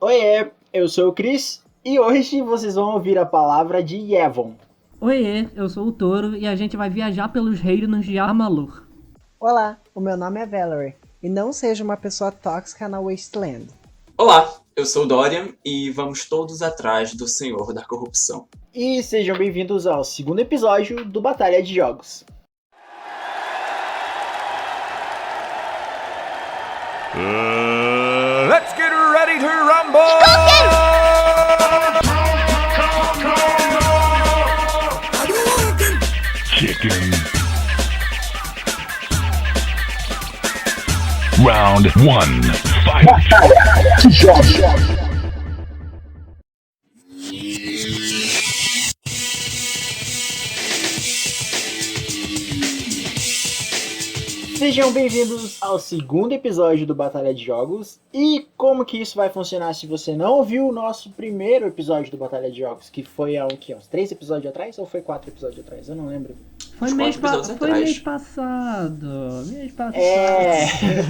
Oiê, eu sou o Chris e hoje vocês vão ouvir a palavra de Yevon. Oiê, eu sou o Touro e a gente vai viajar pelos reinos de Amalur. Olá, o meu nome é Valerie e não seja uma pessoa tóxica na Wasteland. Olá, eu sou o Dorian e vamos todos atrás do Senhor da Corrupção. E sejam bem-vindos ao segundo episódio do Batalha de Jogos. Let's get ready to rumble! Chicken. Round 1. Fight. Batalha de Jogos. Sejam bem-vindos ao segundo episódio do Batalha de Jogos. E como que isso vai funcionar se você não ouviu o nosso primeiro episódio do Batalha de Jogos, que foi há uns 3 episódios atrás ou foi 4 episódios atrás? Eu não lembro. Foi mês passado.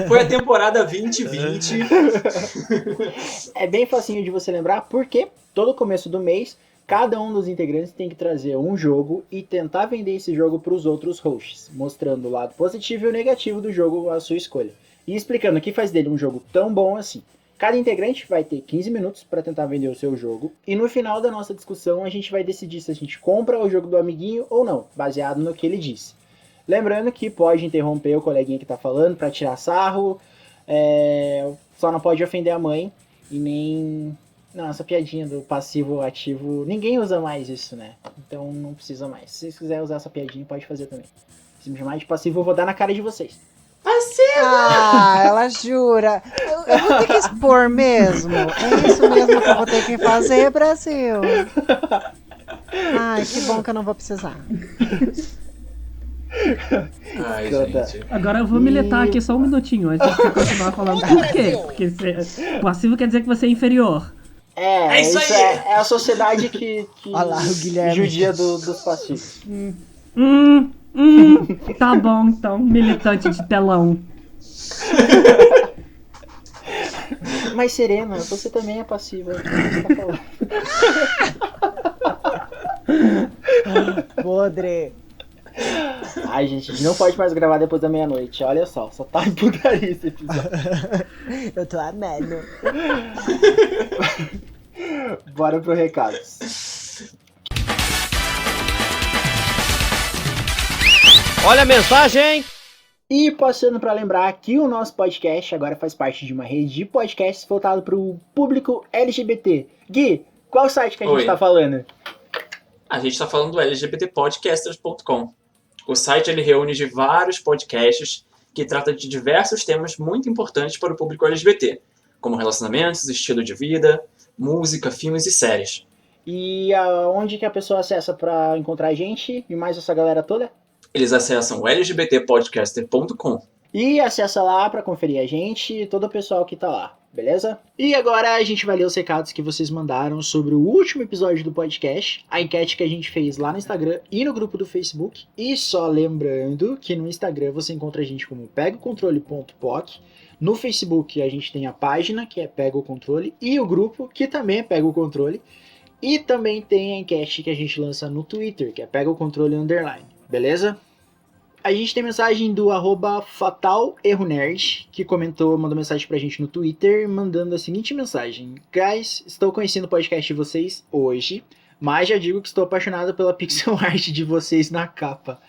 Foi a temporada 2020. É bem facinho de você lembrar, porque todo começo do mês, cada um dos integrantes tem que trazer um jogo e tentar vender esse jogo para os outros hosts, mostrando o lado positivo e o negativo do jogo à sua escolha. E explicando o que faz dele um jogo tão bom assim. Cada integrante vai ter 15 minutos para tentar vender o seu jogo, e no final da nossa discussão a gente vai decidir se a gente compra o jogo do amiguinho ou não, baseado no que ele disse. Lembrando que pode interromper o coleguinha que está falando para tirar sarro, só não pode ofender a mãe e nem... Não, essa piadinha do passivo ativo, ninguém usa mais isso, né? Então não precisa mais. Se vocês quiserem usar essa piadinha, pode fazer também. Se me chamar de passivo, eu vou dar na cara de vocês. Ah, ela jura. Eu vou ter que expor mesmo. É isso mesmo que eu vou ter que fazer, Brasil. Ai, que bom que eu não vou precisar. Ai, gente. Agora eu vou militar aqui só um minutinho antes de você continuar falando. Por quê? Porque passivo quer dizer que você é inferior. É isso aí. É a sociedade que Olha lá, o Guilherme. judia dos passivos. Tá bom então, militante de telão. Mas Serena, você também é passiva. O que você tá falando? Podre. Ai, gente, a gente não pode mais gravar depois da meia-noite. Olha só tá em putaria esse episódio. Eu tô amando. Bora pro recado. Olha a mensagem! E passando para lembrar que o nosso podcast agora faz parte de uma rede de podcasts voltado para o público LGBT. Gui, qual site que a gente Oi. tá falando? A gente está falando do lgbtpodcasters.com. O site ele reúne de vários podcasts que tratam de diversos temas muito importantes para o público LGBT, como relacionamentos, estilo de vida, música, filmes e séries. E aonde que a pessoa acessa para encontrar a gente e mais essa galera toda? Eles acessam o lgbtpodcaster.com. E acessa lá para conferir a gente e todo o pessoal que tá lá, beleza? E agora a gente vai ler os recados que vocês mandaram sobre o último episódio do podcast, a enquete que a gente fez lá no Instagram e no grupo do Facebook. E só lembrando que no Instagram você encontra a gente como pegaocontrole.poc, no Facebook a gente tem a página que é Pega o Controle e o grupo que também é Pega o Controle. E também tem a enquete que a gente lança no Twitter, que é Pega o Controle _, beleza? A gente tem mensagem do @fatalerronerd, que mandou mensagem pra gente no Twitter, mandando a seguinte mensagem. Guys, estou conhecendo o podcast de vocês hoje, mas já digo que estou apaixonado pela pixel art de vocês na capa.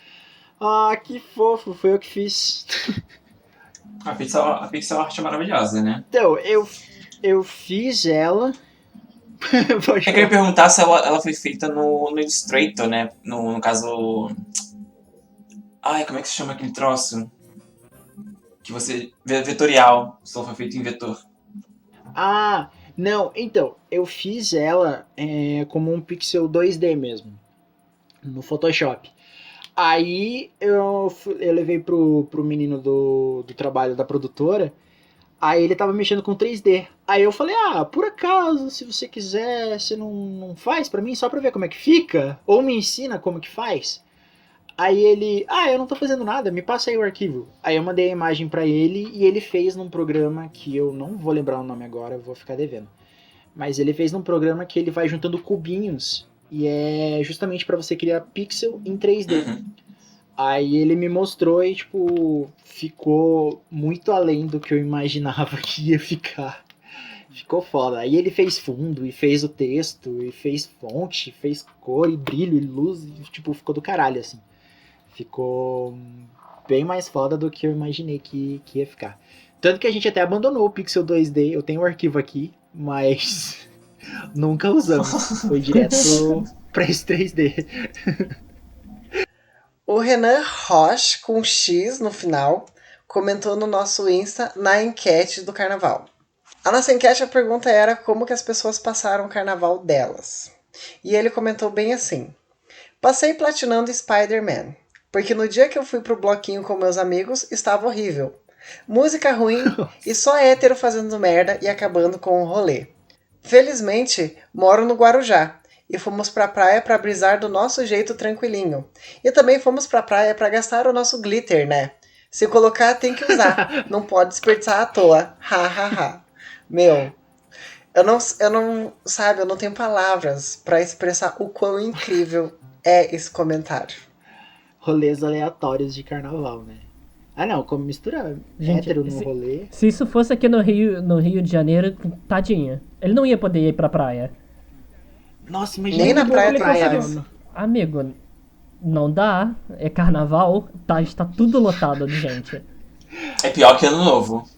Ah, que fofo, foi eu que fiz. A pixel art é maravilhosa, né? Então, eu fiz ela... Pode Eu queria perguntar se ela foi feita no Illustrator, né? No caso... Ai, como é que se chama aquele troço? Que você... Vetorial. Se ela foi feita em vetor. Ah, não, então, eu fiz ela como um pixel 2D mesmo, no Photoshop. Aí eu levei pro menino do trabalho da produtora, aí ele tava mexendo com 3D. Aí eu falei, por acaso, se você quiser, você não faz pra mim, só pra ver como é que fica? Ou me ensina como que faz? Aí ele, eu não tô fazendo nada, me passa aí o arquivo. Aí eu mandei a imagem pra ele e ele fez num programa que eu não vou lembrar o nome agora, vou ficar devendo. mas ele fez num programa que ele vai juntando cubinhos e é justamente pra você criar pixel em 3D. Uhum. Aí ele me mostrou e, tipo, ficou muito além do que eu imaginava que ia ficar. Ficou foda. Aí ele fez fundo, e fez o texto, e fez fonte, fez cor, e brilho, e luz, e, tipo, ficou do caralho, assim. Ficou bem mais foda do que eu imaginei que ia ficar. Tanto que a gente até abandonou o Pixel 2D, eu tenho o arquivo aqui, mas nunca usamos. Foi direto pra esse 3D. O Renan Roche, com X no final, comentou no nosso Insta na enquete do carnaval. A nossa enquete, a pergunta era como que as pessoas passaram o carnaval delas. E ele comentou bem assim: passei platinando Spider-Man, porque no dia que eu fui pro bloquinho com meus amigos, estava horrível. Música ruim e só hétero fazendo merda e acabando com o rolê. Felizmente, moro no Guarujá. E fomos pra praia pra brisar do nosso jeito tranquilinho. E também fomos pra praia pra gastar o nosso glitter, né? Se colocar, tem que usar. Não pode desperdiçar à toa. Ha, ha, ha. Meu, eu não tenho palavras pra expressar o quão incrível é esse comentário. Rolês aleatórios de carnaval, né? Ah não, como misturar Gente, hétero no rolê. Se isso fosse aqui no Rio de Janeiro, tadinha. Ele não ia poder ir pra praia. Nossa, imagina Nem na que praia praia, tem mano. Amigo, não dá. É carnaval, está tudo lotado de gente. É pior que Ano Novo.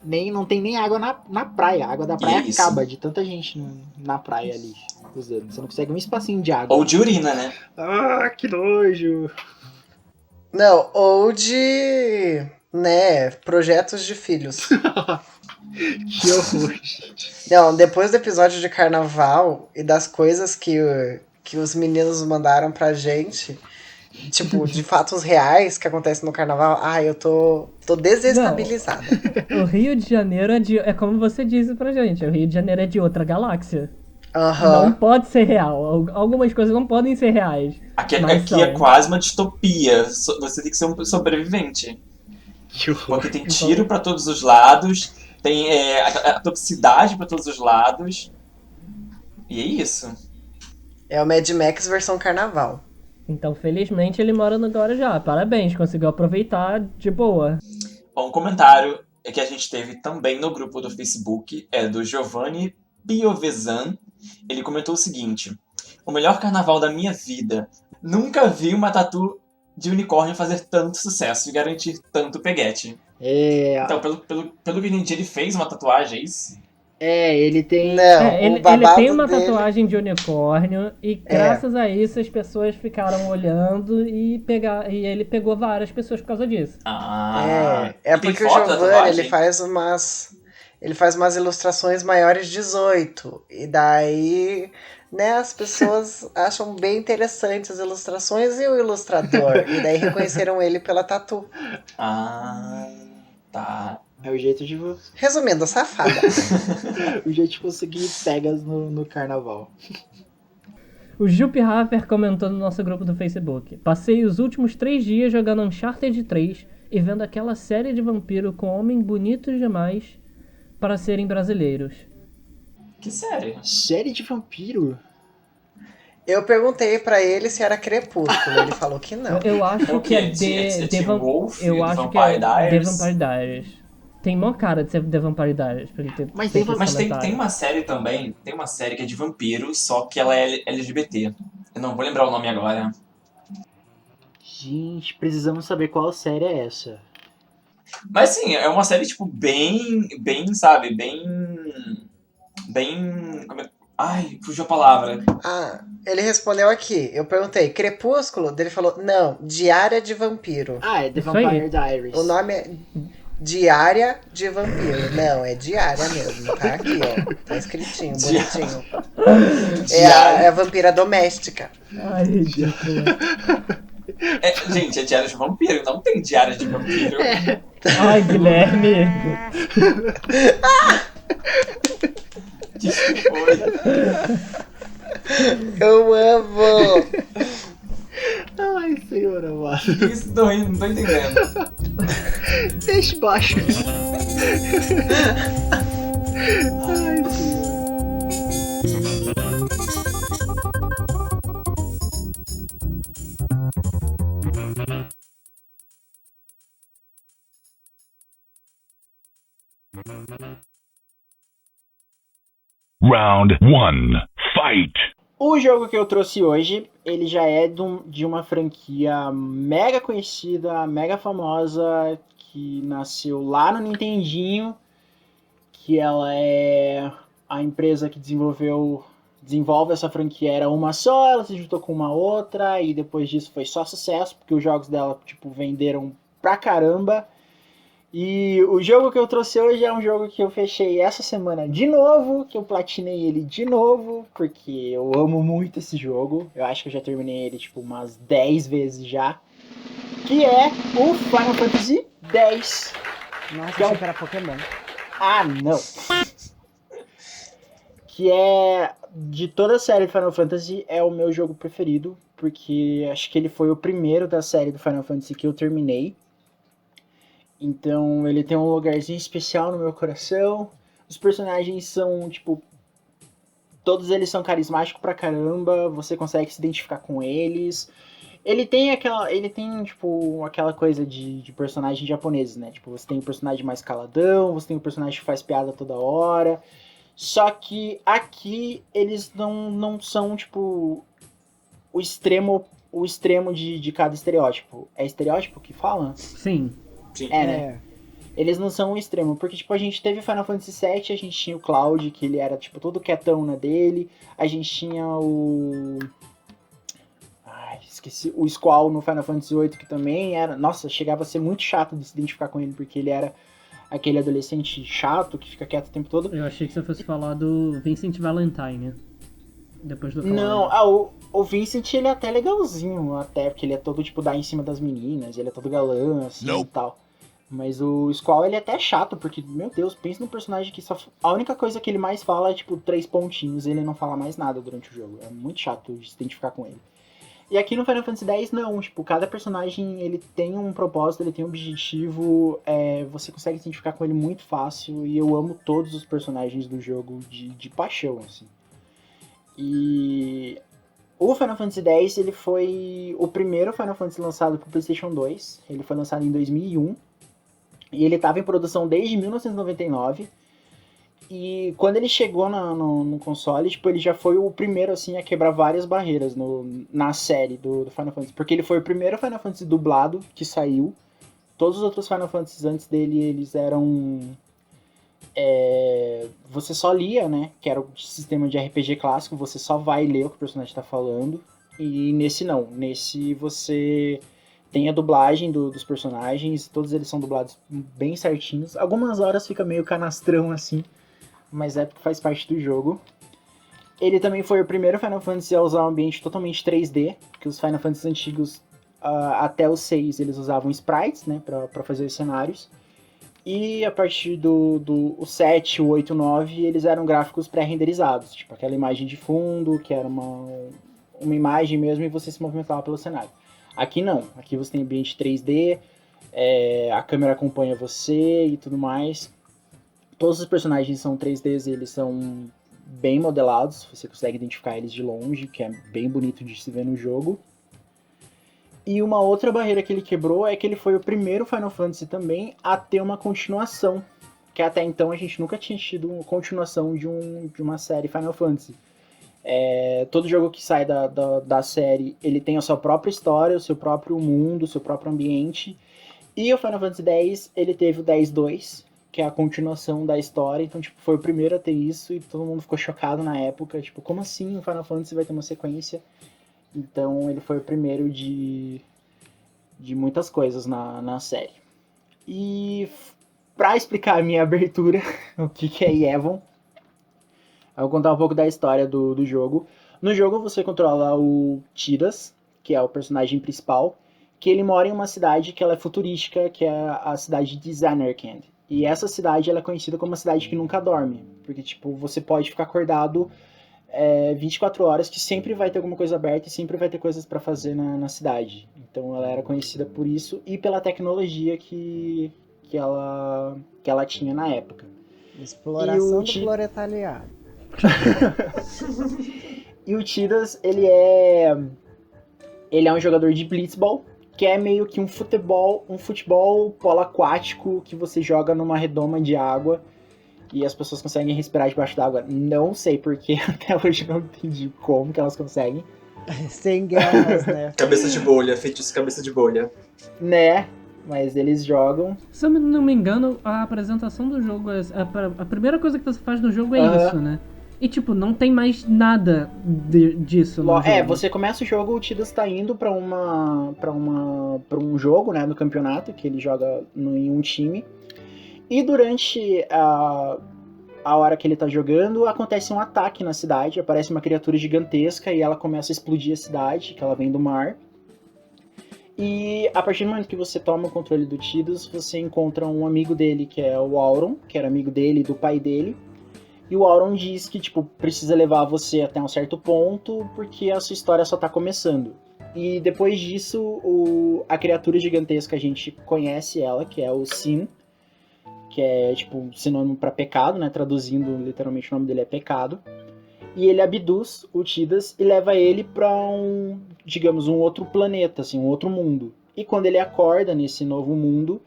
Não tem nem água na praia. A água da praia Isso. acaba de tanta gente na praia ali usando. Você não consegue um espacinho de água. Ou de urina, né? Ah, que nojo. Não, ou de, né, projetos de filhos. Que horror. Não, depois do episódio de carnaval e das coisas que os meninos mandaram pra gente, tipo, de fatos reais que acontecem no carnaval, eu tô desestabilizada. O Rio de Janeiro é como você disse pra gente, o Rio de Janeiro é de outra galáxia. Não Aham. pode ser real. Algumas coisas não podem ser reais. Aqui Mas é são. quase uma distopia. Você tem que ser um sobrevivente. Que horror. Porque tem tiro pra todos os lados, tem a toxicidade pra todos os lados. E é isso. É o Mad Max versão carnaval. Então, felizmente, ele mora no Guarujá. Parabéns, conseguiu aproveitar de boa. Um comentário que a gente teve também no grupo do Facebook é do Giovanni Piovesan. Ele comentou o seguinte: o melhor carnaval da minha vida. Nunca vi uma tatu de unicórnio fazer tanto sucesso e garantir tanto peguete. Então, pelo que eu entendi, ele fez uma tatuagem, é isso? Ele tem. Não, Ele o babado tem uma dele... tatuagem de unicórnio e graças a isso as pessoas ficaram olhando e ele pegou várias pessoas por causa disso. É tem porque o foto da Giovanni, tatuagem? ele faz umas ilustrações maiores de 18. E daí, né, as pessoas acham bem interessantes as ilustrações e o ilustrador. E daí reconheceram ele pela tatu. Tá. É o jeito de Resumindo, safada. o jeito de conseguir pegas no carnaval. O Jupp Hafer comentou no nosso grupo do Facebook: passei os últimos 3 dias jogando Uncharted 3 e vendo aquela série de vampiro com homens bonitos demais para serem brasileiros. Que série? Série de vampiro? Eu perguntei pra ele se era Crepúsculo. Ele falou que não. Eu acho É o que quê? é Teen Wolf? Eu acho que Vampire é The Diaries? Vampire Diaries. Tem mó cara de ser The Vampire Diaries. Pra ele ter Mas feito tem- esse Mas tem comentário. uma série também, tem uma série que é de vampiro, só que ela é LGBT. Eu não vou lembrar o nome agora. Gente, precisamos saber qual série é essa. Mas sim, é uma série, tipo, bem, sabe, bem... Ai, fugiu a palavra. Ele respondeu aqui. Eu perguntei, Crepúsculo? Ele falou, não, Diária de Vampiro. É The Isso Vampire aí. Diaries. O nome é Diária de Vampiro. Não, é Diária mesmo, tá aqui, ó. Tá escritinho, bonitinho. É a vampira doméstica. Ai, ridículo. Gente, é Diário de Vampiro, não tem Diário de Vampiro. Ai, Guilherme. Que foi? Eu amo! Ai, senhor amado. Isso, não tô entendendo. Deixa baixo. Ai, Round 1. Fight! O jogo que eu trouxe hoje, ele já é de uma franquia mega conhecida, mega famosa, que nasceu lá no Nintendinho, que ela é a empresa que desenvolve essa franquia, era uma só, ela se juntou com uma outra, e depois disso foi só sucesso, porque os jogos dela, tipo, venderam pra caramba. E o jogo que eu trouxe hoje é um jogo que eu fechei essa semana de novo, que eu platinei ele de novo, porque eu amo muito esse jogo. Eu acho que eu já terminei ele tipo umas 10 vezes já. Que é o Final Fantasy X. Nossa, Que é um- achei que era Pokémon. Ah, não! Que é, de toda a série do Final Fantasy, é o meu jogo preferido, porque acho que ele foi o primeiro da série do Final Fantasy que eu terminei. Então ele tem um lugarzinho especial no meu coração. Os personagens são, tipo, todos eles são carismáticos pra caramba, você consegue se identificar com eles. Ele tem tipo, aquela coisa de personagem japoneses, né? Tipo, você tem o personagem mais caladão, você tem o personagem que faz piada toda hora. Só que aqui eles não são, tipo, o extremo de cada estereótipo. É estereótipo que fala? Sim. Sim. É, né? Eles não são um extremo, porque, tipo, a gente teve Final Fantasy VII, a gente tinha o Cloud, que ele era, tipo, todo quietão na dele, a gente tinha o... Ai, esqueci, o Squall no Final Fantasy VIII, que também era... Nossa, chegava a ser muito chato de se identificar com ele, porque ele era aquele adolescente chato, que fica quieto o tempo todo. Eu achei que você fosse falar do Vincent Valentine, depois do Não, Cloud. o Vincent, ele é até legalzinho, até, porque ele é todo, tipo, dar em cima das meninas, ele é todo galã, assim, e tal. Mas o Squall, ele é até chato, porque, meu Deus, pensa num personagem que só... A única coisa que ele mais fala é, tipo, 3 pontinhos, ele não fala mais nada durante o jogo. É muito chato de se identificar com ele. E aqui no Final Fantasy X, não, tipo, cada personagem, ele tem um propósito, ele tem um objetivo, você consegue se identificar com ele muito fácil, e eu amo todos os personagens do jogo de paixão, assim. E... O Final Fantasy X, ele foi o primeiro Final Fantasy lançado pro PlayStation 2, ele foi lançado em 2001, e ele estava em produção desde 1999. E quando ele chegou no console, tipo, ele já foi o primeiro, assim, a quebrar várias barreiras na série do Final Fantasy. Porque ele foi o primeiro Final Fantasy dublado que saiu. Todos os outros Final Fantasy antes dele, eles eram... você só lia, né? Que era o sistema de RPG clássico. Você só vai ler o que o personagem tá falando. E nesse não. Nesse você... Tem a dublagem dos personagens, todos eles são dublados bem certinhos. Algumas horas fica meio canastrão assim, mas é porque faz parte do jogo. Ele também foi o primeiro Final Fantasy a usar um ambiente totalmente 3D, porque os Final Fantasy antigos, até os 6, eles usavam sprites, né, pra fazer os cenários. E a partir o 7, o 8, o 9, eles eram gráficos pré-renderizados, tipo aquela imagem de fundo, que era uma imagem mesmo, e você se movimentava pelo cenário. Aqui não, aqui você tem ambiente 3D, a câmera acompanha você e tudo mais. Todos os personagens são 3Ds, eles são bem modelados, você consegue identificar eles de longe, que é bem bonito de se ver no jogo. E uma outra barreira que ele quebrou é que ele foi o primeiro Final Fantasy também a ter uma continuação, que até então a gente nunca tinha tido uma continuação de uma série Final Fantasy. Todo jogo que sai da série, ele tem a sua própria história, o seu próprio mundo, o seu próprio ambiente. E o Final Fantasy X, ele teve o X-2, que é a continuação da história. Então, tipo, foi o primeiro a ter isso e todo mundo ficou chocado na época. Tipo, como assim o Final Fantasy vai ter uma sequência? Então, ele foi o primeiro de muitas coisas na série. E pra explicar a minha abertura, o que é Yevon, eu vou contar um pouco da história do jogo. No jogo você controla o Tidus, que é o personagem principal, que ele mora em uma cidade que ela é futurística, que é a cidade de Zanarkand. E essa cidade ela é conhecida como uma cidade que nunca dorme, porque tipo, você pode ficar acordado 24 horas, que sempre vai ter alguma coisa aberta e sempre vai ter coisas para fazer na cidade. Então ela era conhecida por isso e pela tecnologia que ela tinha na época. Exploração do proletariado. E o Tidus, ele é um jogador de blitzball, que é meio que um futebol polo aquático que você joga numa redoma de água. e as pessoas conseguem respirar debaixo d'água. Não sei porquê, até hoje não entendi como que elas conseguem. Sem guerras, né? Cabeça de bolha, feitiço cabeça de bolha. Né? Mas eles jogam. Se eu não me engano, a apresentação do jogo, a primeira coisa que você faz no jogo é Aham. isso, né? E tipo, não tem mais nada disso no jogo. Você começa o jogo, o Tidus tá indo pra um jogo, né, no campeonato, que ele joga em um time. E durante a hora que ele tá jogando, acontece um ataque na cidade, aparece uma criatura gigantesca e ela começa a explodir a cidade, que ela vem do mar. E a partir do momento que você toma o controle do Tidus, você encontra um amigo dele, que é o Auron, que era amigo dele e do pai dele. E o Auron diz que, tipo, precisa levar você até um certo ponto, porque a sua história só tá começando. E depois disso, a criatura gigantesca, a gente conhece ela, que é o Sin, que é, tipo, sinônimo pra pecado, né? Traduzindo, literalmente, o nome dele é pecado. E ele abduz o Tidus e leva ele pra um outro planeta, assim, um outro mundo. E quando ele acorda nesse novo mundo,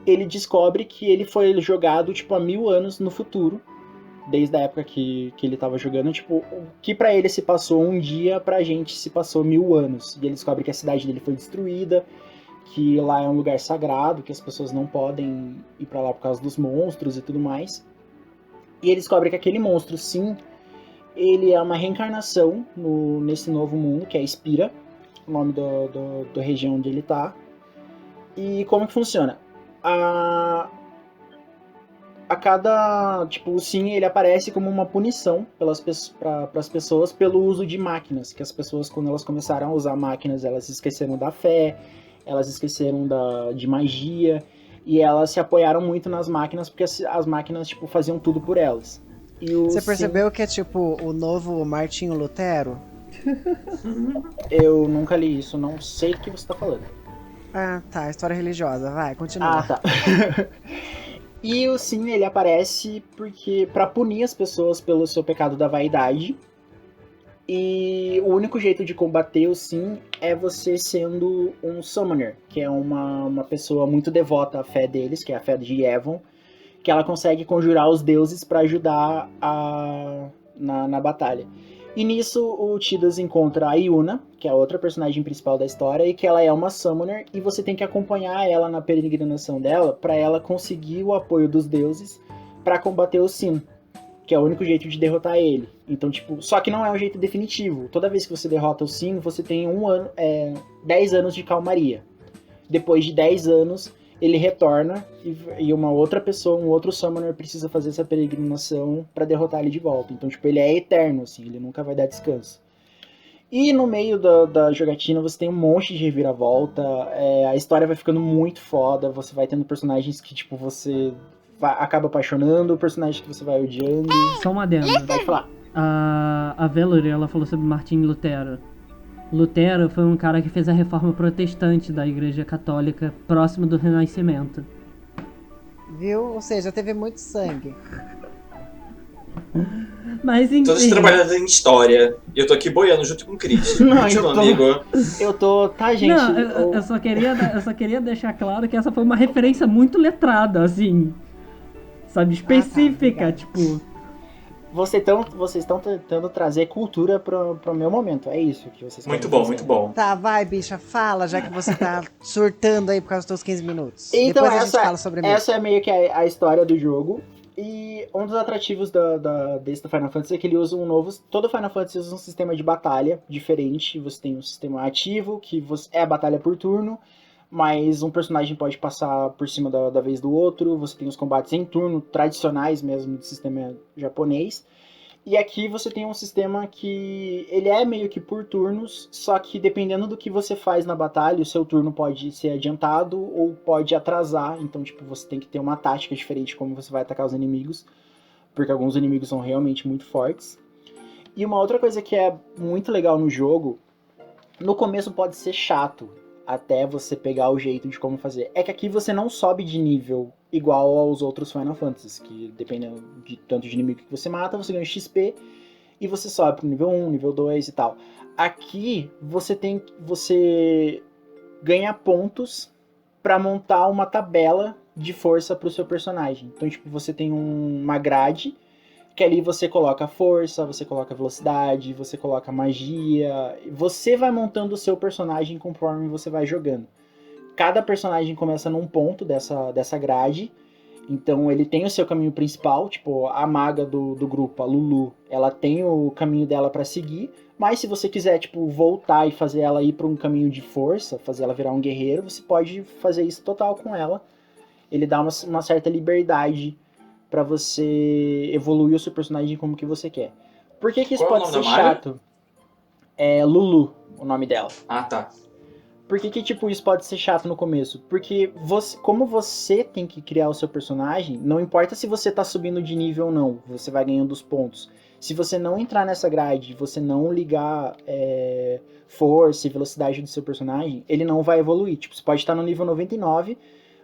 ele descobre que ele foi jogado, tipo, há 1000 anos no futuro. Desde a época que ele tava jogando, tipo, o que pra ele se passou um dia, pra gente se passou 1000 anos. E ele descobre que a cidade dele foi destruída, que lá é um lugar sagrado, que as pessoas não podem ir pra lá por causa dos monstros e tudo mais. E ele descobre que aquele monstro, sim, ele é uma reencarnação nesse novo mundo, que é Spira, o nome da região onde ele tá. E como que funciona? A cada, tipo, sim, ele aparece como uma punição para as pessoas pelo uso de máquinas, que as pessoas, quando elas começaram a usar máquinas, elas esqueceram da fé, elas esqueceram de magia, e elas se apoiaram muito nas máquinas, porque as máquinas, tipo, faziam tudo por elas. E Você percebeu que é tipo o novo Martinho Lutero? Eu nunca li isso, não sei do que você tá falando. Ah, tá, história religiosa, vai, continua. Ah, tá. E o Sin, ele aparece pra punir as pessoas pelo seu pecado da vaidade. E o único jeito de combater o Sin é você sendo um Summoner, que é uma pessoa muito devota à fé deles, que é a fé de Yevon, que ela consegue conjurar os deuses pra ajudar na batalha. E nisso o Tidus encontra a Yuna, que é a outra personagem principal da história, e que ela é uma Summoner, e você tem que acompanhar ela na peregrinação dela pra ela conseguir o apoio dos deuses pra combater o Sin, que é o único jeito de derrotar ele. Então, tipo, só que não é um jeito definitivo. Toda vez que você derrota o Sin, você tem 10 anos de calmaria. Depois de 10 anos, ele retorna e uma outra pessoa, um outro Summoner precisa fazer essa peregrinação pra derrotar ele de volta. Então, tipo, ele é eterno, assim, ele nunca vai dar descanso. E no meio da jogatina você tem um monte de reviravolta, a história vai ficando muito foda, você vai tendo personagens que, tipo, você acaba apaixonando, personagens que você vai odiando. Só uma adendo. Pode falar. A Valerie, ela falou sobre Martinho Lutero. Lutero foi um cara que fez a reforma protestante da Igreja Católica próximo do Renascimento. Viu? Ou seja, teve muito sangue. Mas enfim. Todos trabalhando em história. E eu tô aqui boiando junto com o Cris. Não, Continua, amigo. Eu tô... Tá, gente? Não, eu só queria deixar claro que essa foi uma referência muito letrada, assim. Sabe, específica, obrigada. tipo. Vocês estão tentando trazer cultura pro meu momento. É isso que vocês Muito querem bom, fazer. muito bom. Tá, vai, bicha, fala, já que você tá surtando aí por causa dos teus 15 minutos. Então, Depois a gente fala sobre mim. essa é meio que a história do jogo. E um dos atrativos desse do Final Fantasy é que ele usa todo Final Fantasy usa um sistema de batalha diferente. Você tem um sistema ativo, que é a batalha por turno, mas um personagem pode passar por cima da vez do outro. Você tem os combates em turno, tradicionais mesmo do sistema japonês. E aqui você tem um sistema que ele é meio que por turnos, só que dependendo do que você faz na batalha, o seu turno pode ser adiantado ou pode atrasar. Então, tipo, você tem que ter uma tática diferente como você vai atacar os inimigos, porque alguns inimigos são realmente muito fortes. E uma outra coisa que é muito legal no jogo, no começo pode ser chato, até você pegar o jeito de como fazer. É que aqui você não sobe de nível igual aos outros Final Fantasies, que dependendo de tanto de inimigo que você mata, você ganha XP e você sobe pro nível 1, nível 2 e tal. Aqui você ganha pontos para montar uma tabela de força pro seu personagem. Então, tipo, você tem uma grade, que ali você coloca força, você coloca velocidade, você coloca magia. Você vai montando o seu personagem conforme você vai jogando. Cada personagem começa num ponto dessa grade. Então ele tem o seu caminho principal, tipo, a maga do grupo, a Lulu, ela tem o caminho dela pra seguir. Mas se você quiser, tipo, voltar e fazer ela ir pra um caminho de força, fazer ela virar um guerreiro, você pode fazer isso total com ela. Ele dá uma certa liberdade pra você evoluir o seu personagem como que você quer. Por que isso Qual é o pode nome ser da maga? chato? É Lulu, o nome dela. Ah, tá. Por que, tipo, isso pode ser chato no começo? Porque como você tem que criar o seu personagem, não importa se você tá subindo de nível ou não, você vai ganhando os pontos. Se você não entrar nessa grade, você não ligar força e velocidade do seu personagem, ele não vai evoluir. Tipo, você pode estar no nível 99,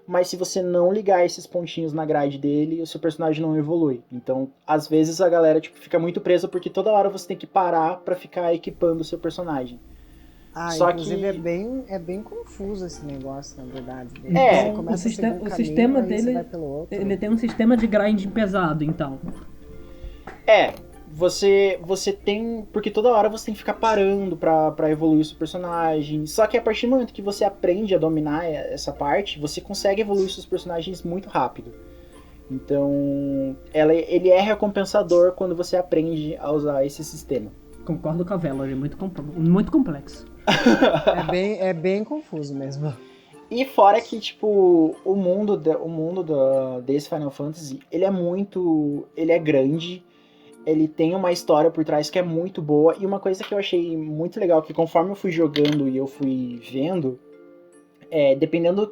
mas se você não ligar esses pontinhos na grade dele, o seu personagem não evolui. Então, às vezes a galera tipo, fica muito presa porque toda hora você tem que parar pra ficar equipando o seu personagem. Só inclusive que é bem confuso esse negócio, na verdade. É, Você começa o a seguir um o sistema caminho, aí você dele, vai pelo outro. ele tem um sistema de grinding pesado, então. Você tem... Porque toda hora você tem que ficar parando pra evoluir o seu personagem. Só que a partir do momento que você aprende a dominar essa parte, você consegue evoluir seus personagens muito rápido. Então, ele é recompensador quando você aprende a usar esse sistema. Concordo com a Valerie, muito complexo. É bem confuso mesmo. E fora que, tipo, o mundo desse Final Fantasy, ele é grande, ele tem uma história por trás que é muito boa, e uma coisa que eu achei muito legal, que conforme eu fui jogando e eu fui vendo, dependendo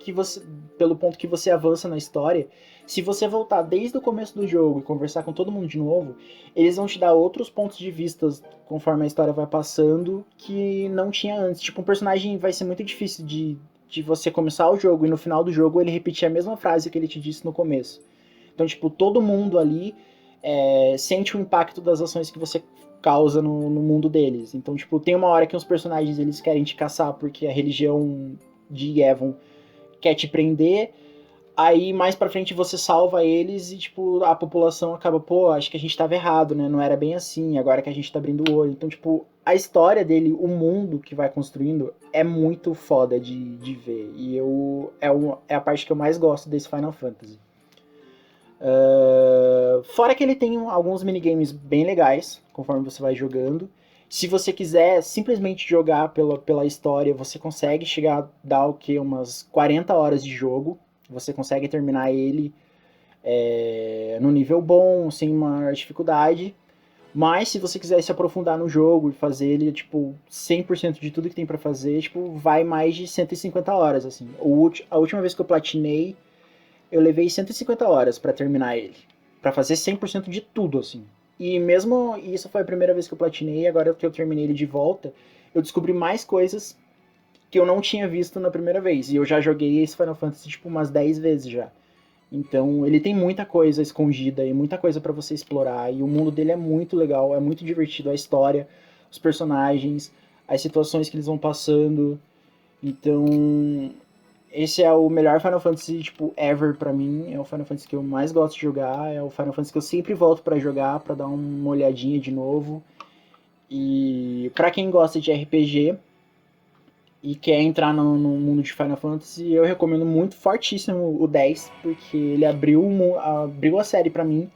pelo ponto que você avança na história, se você voltar desde o começo do jogo e conversar com todo mundo de novo, eles vão te dar outros pontos de vista conforme a história vai passando que não tinha antes. Tipo, um personagem vai ser muito difícil de você começar o jogo e no final do jogo ele repetir a mesma frase que ele te disse no começo. Então, tipo, todo mundo ali sente o impacto das ações que você causa no mundo deles. Então, tipo, tem uma hora que os personagens eles querem te caçar porque a religião de Evon quer te prender. Aí, mais pra frente, você salva eles e, tipo, a população acaba, pô, acho que a gente tava errado, né? Não era bem assim, agora que a gente tá abrindo o olho. Então, tipo, a história dele, o mundo que vai construindo, é muito foda de ver. E é a parte que eu mais gosto desse Final Fantasy. Fora que ele tem alguns minigames bem legais, conforme você vai jogando. Se você quiser simplesmente jogar pela história, você consegue chegar a dar o quê? Umas 40 horas de jogo. Você consegue terminar ele no nível bom, sem maior dificuldade. Mas se você quiser se aprofundar no jogo e fazer ele, tipo, 100% de tudo que tem pra fazer, tipo, vai mais de 150 horas, assim. A última vez que eu platinei, eu levei 150 horas pra terminar ele. Pra fazer 100% de tudo, assim. E mesmo isso foi a primeira vez que eu platinei, agora que eu terminei ele de volta, eu descobri mais coisas que eu não tinha visto na primeira vez. E eu já joguei esse Final Fantasy, tipo, umas 10 vezes já. Então, ele tem muita coisa escondida e muita coisa pra você explorar. E o mundo dele é muito legal, é muito divertido. A história, os personagens, as situações que eles vão passando. Então, esse é o melhor Final Fantasy, tipo, ever pra mim. É o Final Fantasy que eu mais gosto de jogar. É o Final Fantasy que eu sempre volto pra jogar, pra dar uma olhadinha de novo. E pra quem gosta de RPG e quer entrar no mundo de Final Fantasy, eu recomendo muito, fortíssimo o 10, porque ele abriu a série pra mim,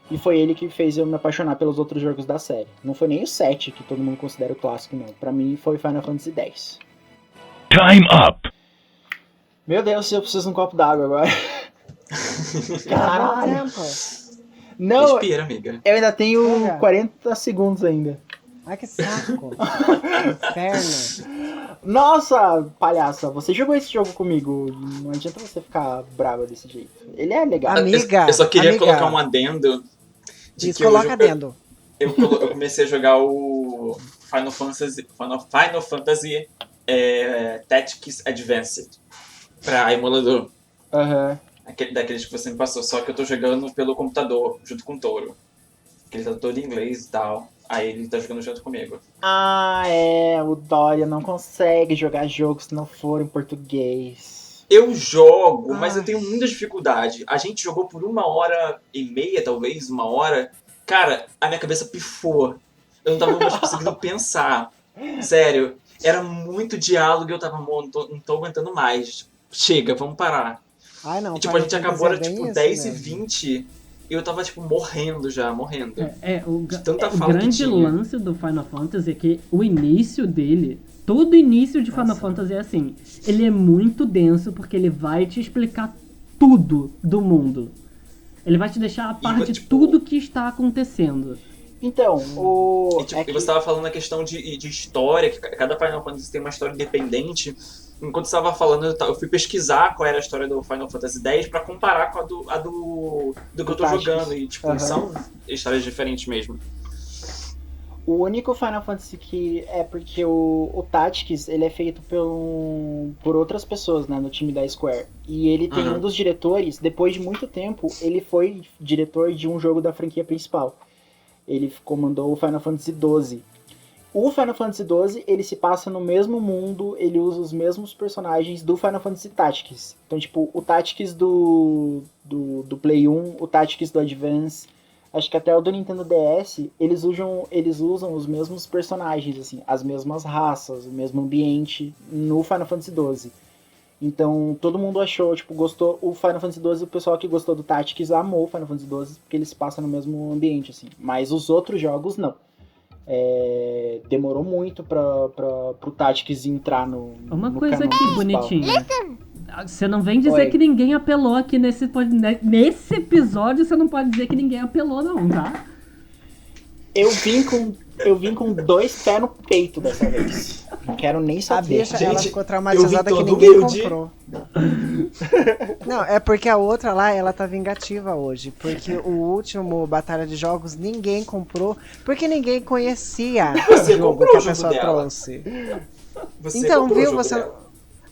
e foi ele que fez eu me apaixonar pelos outros jogos da série. Não foi nem o 7, que todo mundo considera o clássico, não. Pra mim foi Final Fantasy 10. Time up. Meu Deus, eu preciso de um copo d'água agora. Caralho! Não, Respira, amiga. eu ainda tenho Olha. 40 segundos ainda. Ai, que saco. Inferno. Nossa, palhaça, você jogou esse jogo comigo. Não adianta você ficar brava desse jeito. Ele é legal. Amiga, Eu só queria amiga. colocar um adendo. De Isso, que eu coloca joguei- dentro. Eu comecei a jogar o Final Fantasy Tactics Advanced pra emulador. Aham. Daqueles que você me passou, só que eu tô jogando pelo computador, junto com o Touro. Que ele tá todo em inglês e tal. Aí ele tá jogando junto comigo. Ah, o Dória não consegue jogar jogos se não for em português. Eu jogo, mas Ai. eu tenho muita dificuldade. A gente jogou por 1h30, talvez, 1 hora. Cara, a minha cabeça pifou. Eu não tava mais conseguindo pensar. Sério, era muito diálogo e eu tava, não tô aguentando mais. Chega, vamos parar. Ai, não, E tipo, a Final gente Fantasy acabou, é era bem tipo isso 10h20 e eu tava tipo morrendo já, morrendo. De tanta O fala que grande tinha. lance do Final Fantasy é que o início dele, todo início de Final Fantasy é assim. Ele é muito denso porque ele vai te explicar tudo do mundo. Ele vai te deixar a par de tipo, tudo que está acontecendo. Então, o. E, tipo, é e que- você tava falando a questão de história, que cada Final Fantasy tem uma história independente. Enquanto você tava falando, eu fui pesquisar qual era a história do Final Fantasy X pra comparar com a do que eu tô Tactics. jogando. E, tipo, Aham. são histórias diferentes mesmo. O único Final Fantasy que é porque o Tactics ele é feito por outras pessoas, né, no time da Square. E ele tem Aham. um dos diretores, depois de muito tempo, ele foi diretor de um jogo da franquia principal. Ele comandou o Final Fantasy XII. O Final Fantasy XII, ele se passa no mesmo mundo, ele usa os mesmos personagens do Final Fantasy Tactics. Então, tipo, o Tactics do Play 1, o Tactics do Advance, acho que até o do Nintendo DS, eles usam os mesmos personagens, assim, as mesmas raças, o mesmo ambiente no Final Fantasy XII. Então, todo mundo achou, tipo, gostou. O Final Fantasy XII, o pessoal que gostou do Tactics amou o Final Fantasy XII, porque ele se passa no mesmo ambiente, assim. Mas os outros jogos, não. Demorou muito pro Tactics entrar no Uma no coisa canon aqui, principal. bonitinha. Você não vem dizer Oi. que ninguém apelou aqui nesse episódio, você não pode dizer que ninguém apelou não, tá? Eu vim com 2 pés no peito dessa vez. Não quero nem A saber. bicha, Gente, ela ficou eu traumatizada vi que todo ninguém humilde. comprou. Não, é porque a outra lá, ela tá vingativa hoje. Porque o último Batalha de Jogos ninguém comprou, porque ninguém conhecia Você o jogo comprou que o a jogo pessoa dela. trouxe. Você Então, comprou o viu, jogo você- dela.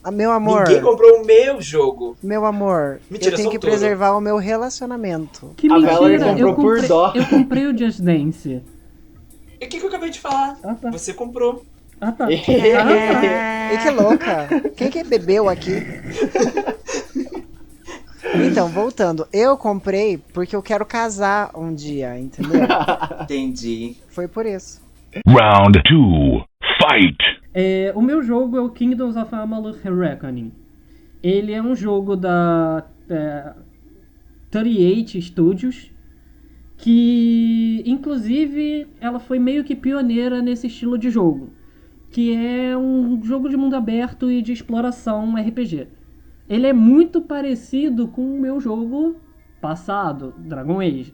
Ah, meu amor, Ninguém comprou o meu jogo. meu amor, Mentira, eu tenho sou que touro. preservar o meu relacionamento. Que A Valerie mentira, comprou por dó. eu comprei o Just Dance. E o que eu acabei de falar? Ah, tá. Você comprou. Ah, tá. E que louca! Quem que bebeu aqui? Então, voltando, eu comprei porque eu quero casar um dia, entendeu? Entendi. Foi por isso. Round 2. Fight! O meu jogo é o Kingdoms of Amalur Reckoning. Ele é um jogo da 38 Studios, que inclusive ela foi meio que pioneira nesse estilo de jogo, que é um jogo de mundo aberto e de exploração RPG. Ele é muito parecido com o meu jogo passado, Dragon Age.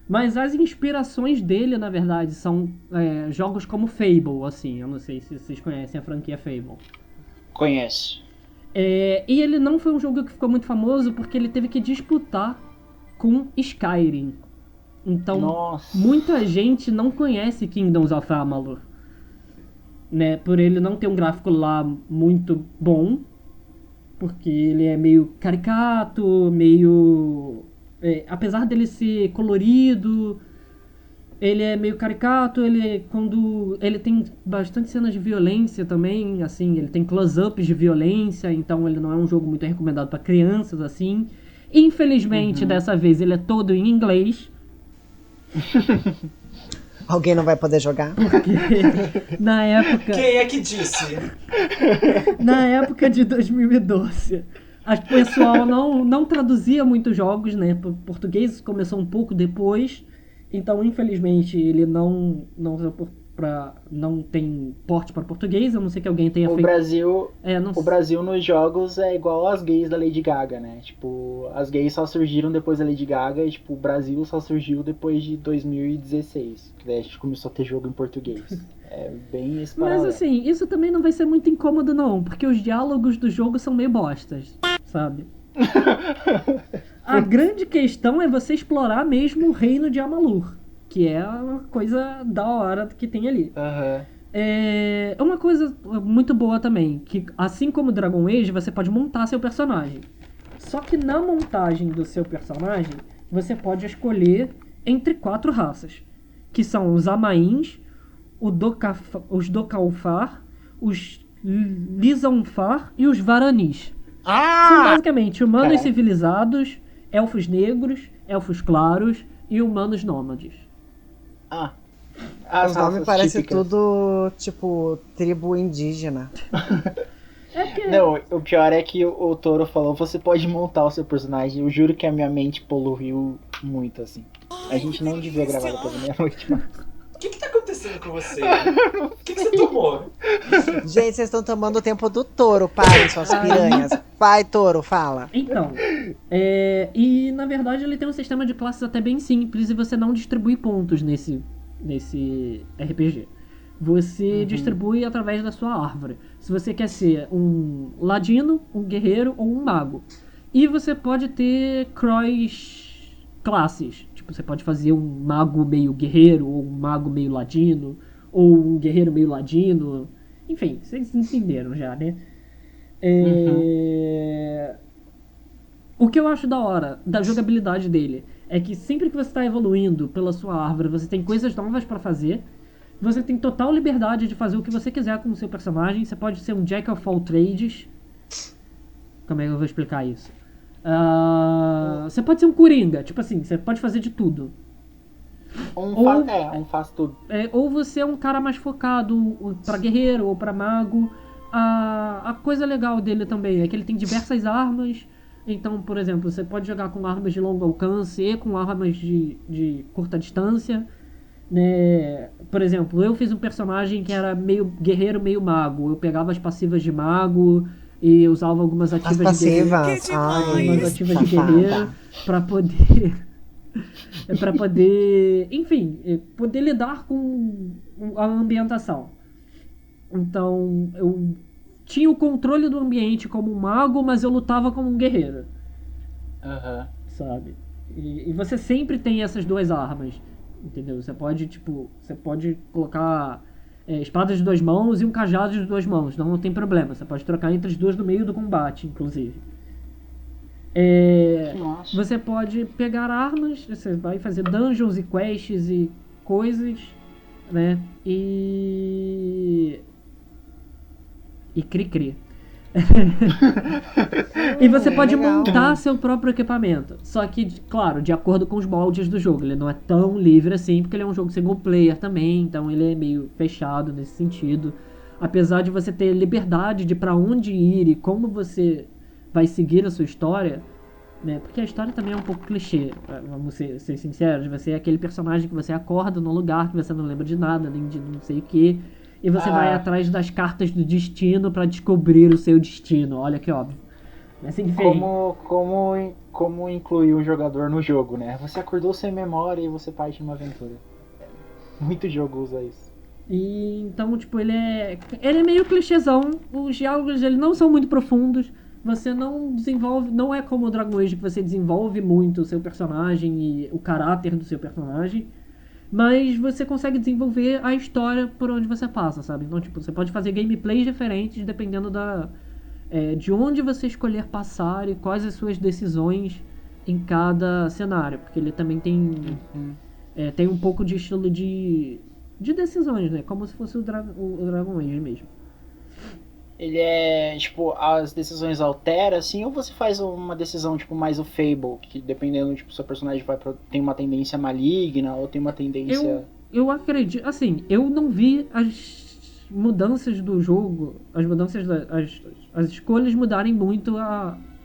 Mas as inspirações dele, na verdade, são jogos como Fable, assim. Eu não sei se vocês conhecem a franquia Fable. Conheço. E ele não foi um jogo que ficou muito famoso porque ele teve que disputar com Skyrim. Então, Nossa. muita gente não conhece Kingdoms of Amalur, né? Por ele não ter um gráfico lá muito bom, porque ele é meio caricato, meio... apesar dele ser colorido, ele é meio caricato, ele tem bastante cenas de violência também, assim, ele tem close-ups de violência, então ele não é um jogo muito recomendado para crianças, assim. Infelizmente, dessa vez, ele é todo em inglês, Alguém não vai poder jogar? na época... Quem é que disse? Na época de 2012, o pessoal não traduzia muitos jogos, né? Português começou um pouco depois, então infelizmente ele não tem porte para português, a não ser que alguém tenha O feito. Brasil, Não o Brasil nos jogos é igual às gays da Lady Gaga, né? Tipo, as gays só surgiram depois da Lady Gaga e, tipo, o Brasil só surgiu depois de 2016. Que daí a gente começou a ter jogo em português. É bem esse Mas paralelo. assim, isso também não vai ser muito incômodo não, porque os diálogos do jogo são meio bostas, sabe? A grande questão é você explorar mesmo o reino de Amalur, que é uma coisa da hora que tem ali. Aham. É uma coisa muito boa também, que assim como Dragon Age, você pode montar seu personagem. Só que na montagem do seu personagem, você pode escolher entre 4 raças, que são os Amains, os Dokalfar, os Lizanfar e os Varanis. São basicamente humanos Caraca. civilizados, elfos negros, elfos claros e humanos nômades. As Os nomes raças parecem típicas. tudo, tipo, tribo indígena. É porque... Não, o pior é que o Toro falou, você pode montar o seu personagem. Eu juro que a minha mente poluiu muito, assim. A gente não devia gravar depois da meia-noite, mas... O que tá acontecendo com você? O que você tomou? Gente, vocês estão tomando o tempo do touro, parem, suas piranhas. Vai, touro, fala. Então, e na verdade ele tem um sistema de classes até bem simples e você não distribui pontos nesse RPG. Você distribui através da sua árvore. Se você quer ser um ladino, um guerreiro ou um mago. E você pode ter cross classes. Tipo, você pode fazer um mago meio guerreiro, ou um mago meio ladino, ou um guerreiro meio ladino. Enfim, vocês entenderam já, né? O que eu acho da hora da jogabilidade dele é que sempre que você está evoluindo pela sua árvore, você tem coisas novas para fazer. Você tem total liberdade de fazer o que você quiser com o seu personagem. Você pode ser um Jack of all trades. Como é que eu vou explicar isso? Você pode ser um coringa. Tipo assim, você pode fazer de tudo. Um faz tudo. Ou você é um cara mais focado pra guerreiro ou pra mago. A coisa legal dele também é que ele tem diversas armas. Então, por exemplo, você pode jogar com armas de longo alcance e com armas de curta distância. Né? Por exemplo, eu fiz um personagem que era meio guerreiro, meio mago. Eu pegava as passivas de mago e usava algumas ativas As de guerreiro. passivas. Algumas Ai, ativas de safada. guerreiro pra poder... pra poder... Enfim, poder lidar com a ambientação. Então, eu tinha o controle do ambiente como um mago, mas eu lutava como um guerreiro. Sabe? E você sempre tem essas duas armas. Entendeu? Você pode colocar espadas de 2 mãos e um cajado de 2 mãos. Não tem problema. Você pode trocar entre as duas no meio do combate, inclusive. Nossa. Você pode pegar armas, você vai fazer dungeons e quests e coisas, né? E cri-cri. E você pode legal. montar seu próprio equipamento. Só que, claro, de acordo com os moldes do jogo. Ele não é tão livre assim, porque ele é um jogo single player também. Então ele é meio fechado nesse sentido. Apesar de você ter liberdade de pra onde ir e como você vai seguir a sua história, né? Porque a história também é um pouco clichê, vamos ser sinceros. Você é aquele personagem que você acorda num lugar que você não lembra de nada, nem de não sei o que. E você vai atrás das cartas do destino pra descobrir o seu destino. Olha que óbvio. Mas enfim. Como incluir o jogador no jogo, né? Você acordou sem memória e você parte numa aventura. Muito jogo usa isso. E então, tipo, ele é meio clichêzão. Os diálogos dele não são muito profundos. Você não desenvolve... Não é como o Dragon Age que você desenvolve muito o seu personagem e o caráter do seu personagem. Mas você consegue desenvolver a história por onde você passa, sabe? Então, tipo, você pode fazer gameplays diferentes dependendo de onde você escolher passar e quais as suas decisões em cada cenário. Porque ele também tem um pouco de estilo de decisões, né? Como se fosse o Dragon Age mesmo. Ele é, tipo, as decisões alteram, assim, ou você faz uma decisão, tipo, mais o Fable, que dependendo, tipo, seu personagem tem uma tendência maligna, ou tem uma tendência... Eu acredito, assim, eu não vi as mudanças do jogo, as escolhas mudarem muito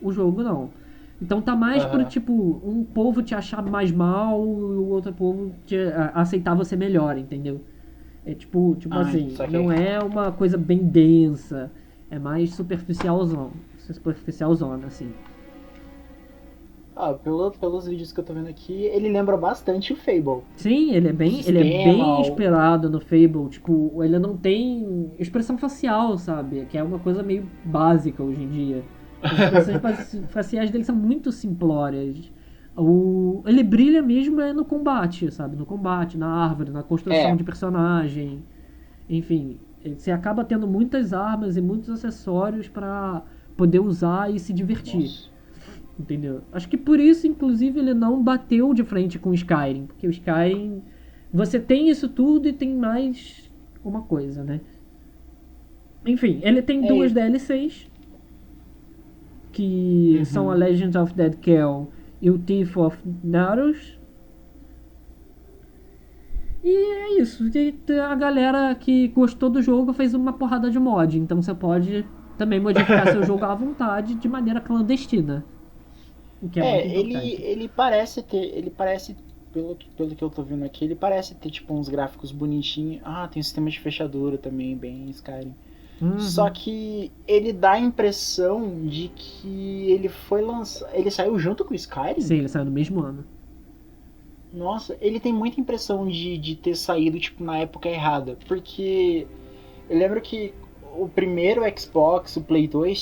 o jogo, não. Então tá mais pro, tipo, um povo te achar mais mal e o outro povo aceitar você melhor, entendeu? É tipo assim, saquei. não é uma coisa bem densa, é mais superficialzona, assim. Pelos vídeos que eu tô vendo aqui, ele lembra bastante o Fable. Sim, ele é bem inspirado no Fable, tipo, ele não tem expressão facial, sabe? Que é uma coisa meio básica hoje em dia. As expressões faciais dele são muito simplórias. Ele brilha mesmo no combate, sabe? No combate, na árvore, na construção de personagem. Enfim, você acaba tendo muitas armas e muitos acessórios pra poder usar e se divertir. Nossa. Entendeu? Acho que por isso, inclusive, ele não bateu de frente com o Skyrim. Porque o Skyrim, você tem isso tudo e tem mais uma coisa, né? Enfim, ele tem 2 DLCs. que são a Legend of Dead Kell e o Thief of Naros. E é isso. E a galera que gostou do jogo fez uma porrada de mod. Então você pode também modificar seu jogo à vontade de maneira clandestina. O que é muito importante. ele parece ter. Ele parece, pelo que eu tô vendo aqui, ele parece ter tipo uns gráficos bonitinhos. Ah, tem um sistema de fechadura também, bem Skyrim. Só que ele dá a impressão de que ele foi lançado. Ele saiu junto com o Skyrim? Sim, ele saiu no mesmo ano. Nossa, ele tem muita impressão de ter saído tipo na época errada. Porque eu lembro que o primeiro Xbox, o Play 2,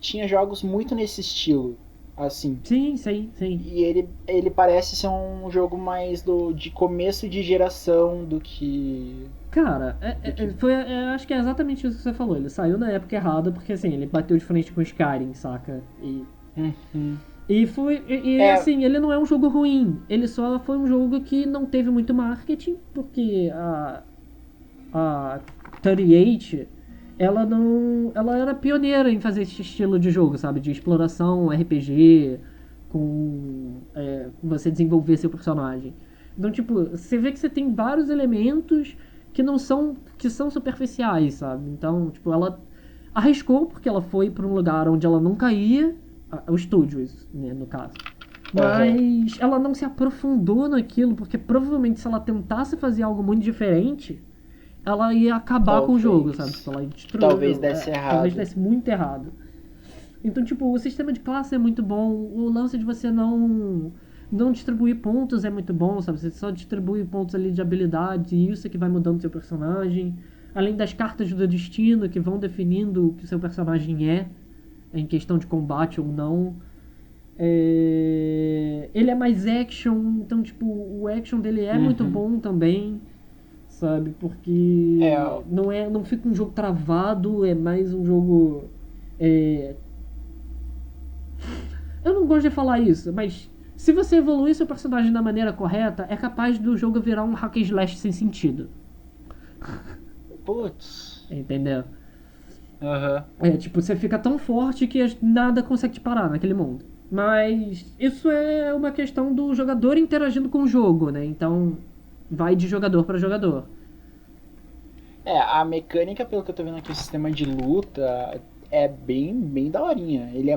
tinha jogos muito nesse estilo. Assim. Sim. E ele parece ser um jogo mais de começo de geração do que. Cara, acho que é exatamente isso que você falou. Ele saiu na época errada, porque assim, ele bateu de frente com o Skyrim, saca? Assim, ele não é um jogo ruim. Ele só foi um jogo que não teve muito marketing, porque a 38, ela era pioneira em fazer esse estilo de jogo, sabe? De exploração, RPG, com você desenvolver seu personagem. Então, tipo, você vê que você tem vários elementos que são superficiais, sabe? Então, tipo, ela arriscou porque ela foi para um lugar onde ela nunca ia, os estúdios, né, no caso. Mas ela não se aprofundou naquilo, porque provavelmente se ela tentasse fazer algo muito diferente, ela ia acabar com o jogo, sabe? Ela ia destruir. Talvez desse errado. Talvez desse muito errado. Então, tipo, o sistema de classe é muito bom, o lance de você não distribuir pontos é muito bom, sabe? Você só distribui pontos ali de habilidade e isso é que vai mudando seu personagem. Além das cartas do destino que vão definindo o que seu personagem é, em questão de combate ou não. Ele é mais action, então, tipo, o action dele é muito bom também, sabe? Porque não fica um jogo travado, é mais um jogo... Eu não gosto de falar isso, mas se você evoluir seu personagem da maneira correta, é capaz do jogo virar um hack and slash sem sentido. Putz. Entendeu? Tipo, você fica tão forte que nada consegue te parar naquele mundo. Mas isso é uma questão do jogador interagindo com o jogo, né? Então, vai de jogador para jogador. A mecânica, pelo que eu tô vendo aqui, o sistema de luta é bem daorinha. Ele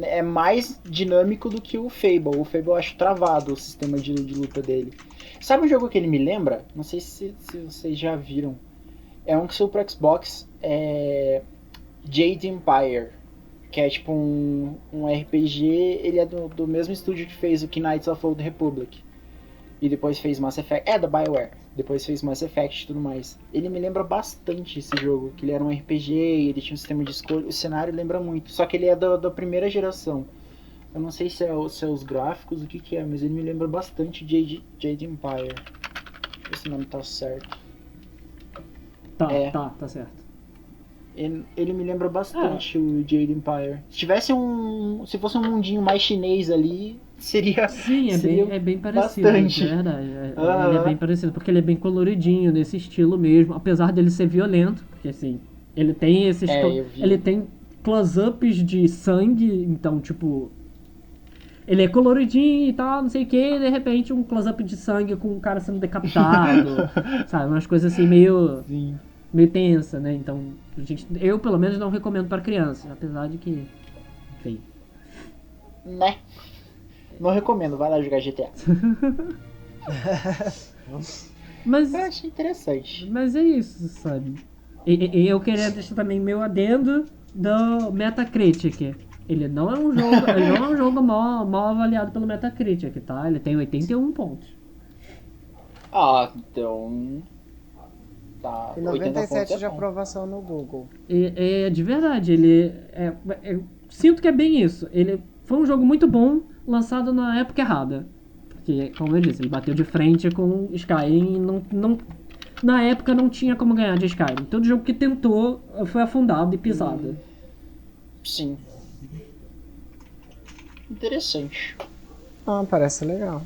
é mais dinâmico do que o Fable. O Fable eu acho travado o sistema de luta dele. Sabe um jogo que ele me lembra? Não sei se vocês já viram. É um que saiu pro Xbox, Jade Empire, que é tipo um RPG. Ele é do mesmo estúdio que fez o Knights of Old Republic e depois fez Mass Effect, da BioWare, depois fez Mass Effect e tudo mais. Ele me lembra bastante esse jogo, que ele era um RPG, ele tinha um sistema de escolha, o cenário lembra muito, só que ele é da primeira geração. Eu não sei se é os gráficos, o que é, mas ele me lembra bastante de Jade Empire. Deixa eu ver se o nome tá certo. Tá certo. Ele me lembra bastante o Jade Empire. Se fosse um mundinho mais chinês ali, seria... Sim, é bem parecido, bastante. É verdade. Ele é bem parecido, porque ele é bem coloridinho, nesse estilo mesmo, apesar dele ser violento, porque assim, ele tem esses... ele tem close-ups de sangue, então, tipo... Ele é coloridinho e tal, não sei o que, e de repente um close-up de sangue com um cara sendo decapitado, sabe? Umas coisas assim meio tensa, né? Então, eu pelo menos não recomendo para crianças, apesar de que... Enfim. Né? Não recomendo, vai lá jogar GTA. Mas eu achei interessante. Mas é isso, sabe? E eu queria deixar também meu adendo do Metacritic. Ele não é um jogo mal avaliado pelo Metacritic, tá? Ele tem 81 pontos. Então... Tá, e 97 de aprovação no Google. De verdade, ele... sinto que é bem isso. Ele foi um jogo muito bom, lançado na época errada. Porque, como eu disse, ele bateu de frente com Skyrim e na época não tinha como ganhar de Skyrim. Todo jogo que tentou foi afundado e pisado. Sim. Interessante. Parece legal.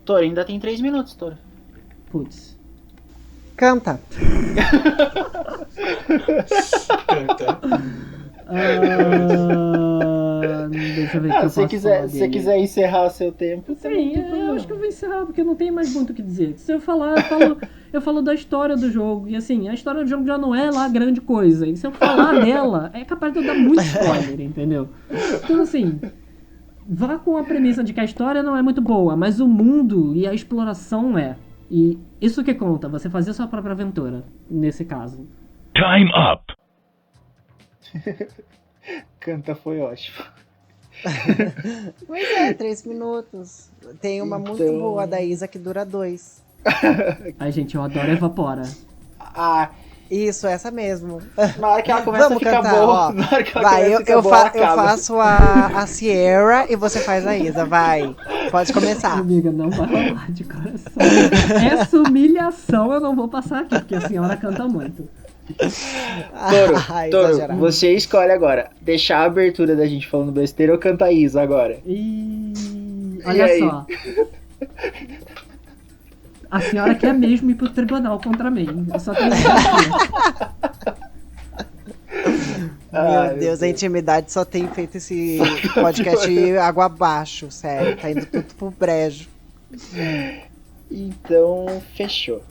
Toro, ainda tem 3 minutos, Toro. Putz. Canta. Canta. Deixa eu ver o que eu Se posso falar você dele. quiser encerrar seu tempo, Sim, também não tem eu problema. acho que eu vou encerrar, porque não tem mais muito o que dizer. Se eu falar, eu falo da história do jogo. E assim, a história do jogo já não é lá grande coisa. E se eu falar dela, é capaz de eu dar muito spoiler, entendeu? Então assim, vá com a premissa de que a história não é muito boa, mas o mundo e a exploração é. E isso que conta, você fazer sua própria aventura, nesse caso. Time up. Canta foi ótimo. Pois é, 3 minutos. Tem uma muito Então- boa da Isa que dura 2. Ai, gente, eu adoro Evapora. Ah, Isso, essa mesmo. na hora que ela começa a ficar boa, ó. na hora que ela Vai, começa a ficar eu boa, ela eu acaba. faço a Sierra e você faz a Isa. Vai, pode começar. Amiga, não vai rolar de coração. Essa humilhação eu não vou passar aqui, porque a senhora canta muito. Toro, Exagerado. você escolhe agora. Deixar a abertura da gente falando besteira ou cantar Isa agora? E E olha aí? só. A senhora quer mesmo ir pro tribunal contra mim. Eu só tenho que dizer. Meu Deus, a intimidade só tem feito esse podcast água abaixo, sério. Tá indo tudo pro brejo. Então, fechou.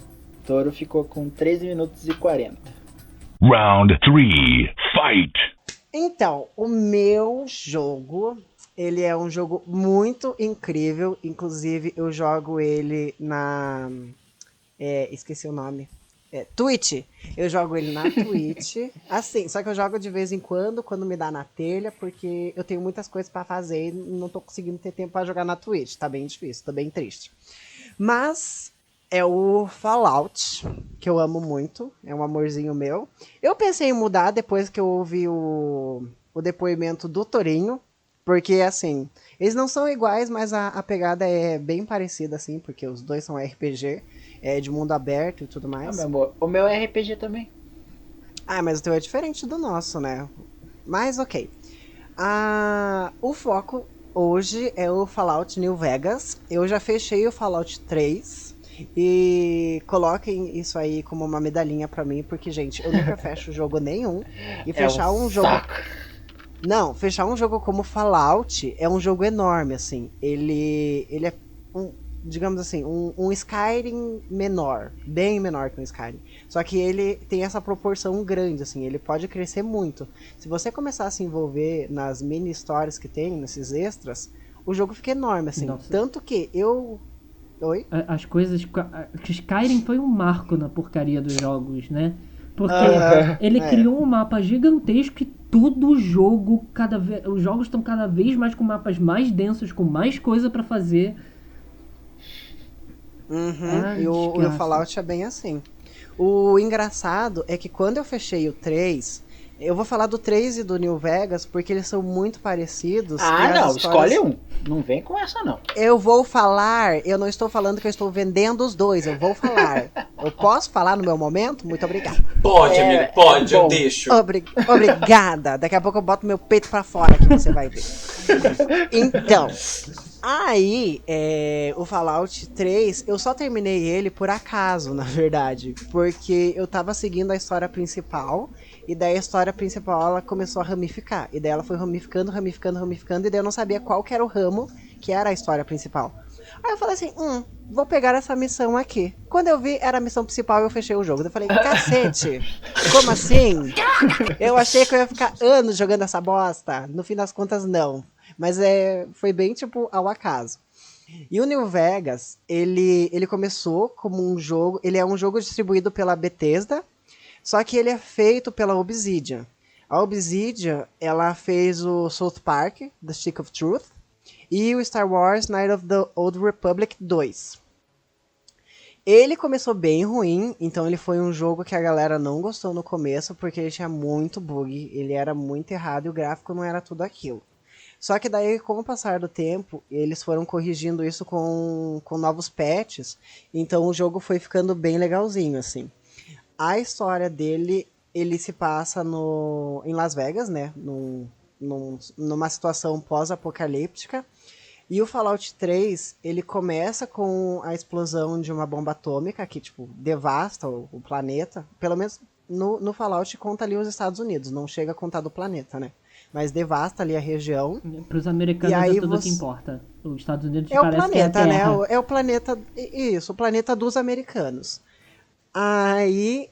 Toro ficou com 13 minutos e 40. Round 3. Fight. Então, o meu jogo, ele é um jogo muito incrível. Inclusive, eu jogo ele na... esqueci o nome. Twitch. Eu jogo ele na Twitch. Assim, só que eu jogo de vez em quando me dá na telha, porque eu tenho muitas coisas pra fazer e não tô conseguindo ter tempo pra jogar na Twitch. Tá bem difícil, tô bem triste. Mas é o Fallout, que eu amo muito. É um amorzinho meu. Eu pensei em mudar depois que eu ouvi o depoimento do Torinho. Porque, assim, eles não são iguais, mas a pegada é bem parecida, assim, porque os dois são RPG, de mundo aberto e tudo Ah, mais. meu amor, o meu é RPG também. Ah, mas o teu é diferente do nosso, né? Mas ok. O foco hoje é o Fallout New Vegas. Eu já fechei o Fallout 3. E coloquem isso aí como uma medalhinha pra mim, porque, gente, eu nunca fecho jogo nenhum. E fechar um jogo. saco. Não, fechar um jogo como Fallout é um jogo enorme, assim. Ele é digamos assim, um Skyrim menor, bem menor que um Skyrim. Só que ele tem essa proporção grande, assim, ele pode crescer muito. Se você começar a se envolver nas mini stories que tem, nesses extras, o jogo fica enorme, assim. Nossa. Tanto que eu... Oi? As coisas... Que Skyrim foi um marco na porcaria dos jogos, né? Porque ele criou um mapa gigantesco e todo jogo, os jogos estão cada vez mais com mapas mais densos, com mais coisa pra fazer. E o desgraça. Fallout é bem assim. O engraçado é que quando eu fechei o 3, eu vou falar do 3 e do New Vegas porque eles são muito parecidos. Ah, e as não, histórias- escolhe um. Não vem com essa, não. Eu vou falar, eu não estou falando que eu estou vendendo os dois, eu vou falar. Eu posso falar no meu momento? Muito obrigada. Pode, amigo, pode, eu bom. deixo. Obrigada. Daqui a pouco eu boto meu peito pra fora que você vai ver. Então, aí, o Fallout 3, eu só terminei ele por acaso, na verdade. Porque eu tava seguindo a história principal. E daí a história principal, ela começou a ramificar. E daí ela foi ramificando. E daí eu não sabia qual que era o ramo que era a história principal. Aí eu falei assim, vou pegar essa missão aqui. Quando eu vi, era a missão principal e eu fechei o jogo. Eu falei, cacete, como assim? Eu achei que eu ia ficar anos jogando essa bosta. No fim das contas, não. Mas foi bem, tipo, ao acaso. E o New Vegas, ele começou como um jogo... Ele é um jogo distribuído pela Bethesda, só que ele é feito pela Obsidian. A Obsidian, ela fez o South Park, The Stick of Truth, e o Star Wars Knights of the Old Republic 2. Ele começou bem ruim, então ele foi um jogo que a galera não gostou no começo, porque ele tinha muito bug, ele era muito errado e o gráfico não era tudo aquilo. Só que daí, com o passar do tempo, eles foram corrigindo isso com novos patches, então o jogo foi ficando bem legalzinho, assim. A história dele, ele se passa em Las Vegas, né? Numa situação pós-apocalíptica. E o Fallout 3, ele começa com a explosão de uma bomba atômica que, tipo, devasta o planeta. Pelo menos no Fallout conta ali os Estados Unidos, não chega a contar do planeta, né? mas devasta ali a região. Para os americanos E aí é tudo você- que importa. Os Estados Unidos É o parece planeta, que é a né? Terra. É o planeta. Isso, o planeta dos americanos. Aí,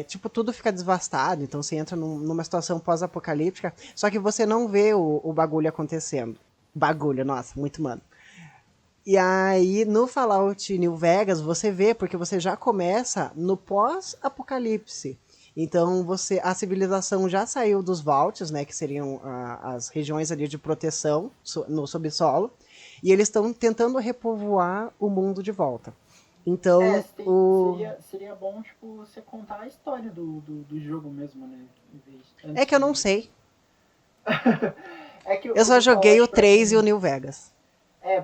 tipo, tudo fica devastado, então você entra numa situação pós-apocalíptica, só que você não vê o bagulho acontecendo. Bagulho, nossa, muito mano. E aí, no Fallout New Vegas, você vê, porque você já começa no pós-apocalipse. Então, a civilização já saiu dos vaults, né, que seriam as regiões ali de proteção no subsolo, e eles estão tentando repovoar o mundo de volta. Então, seria bom, tipo, você contar a história do jogo mesmo, né? É que eu não sei. É que Eu só joguei o 3 e o New Vegas.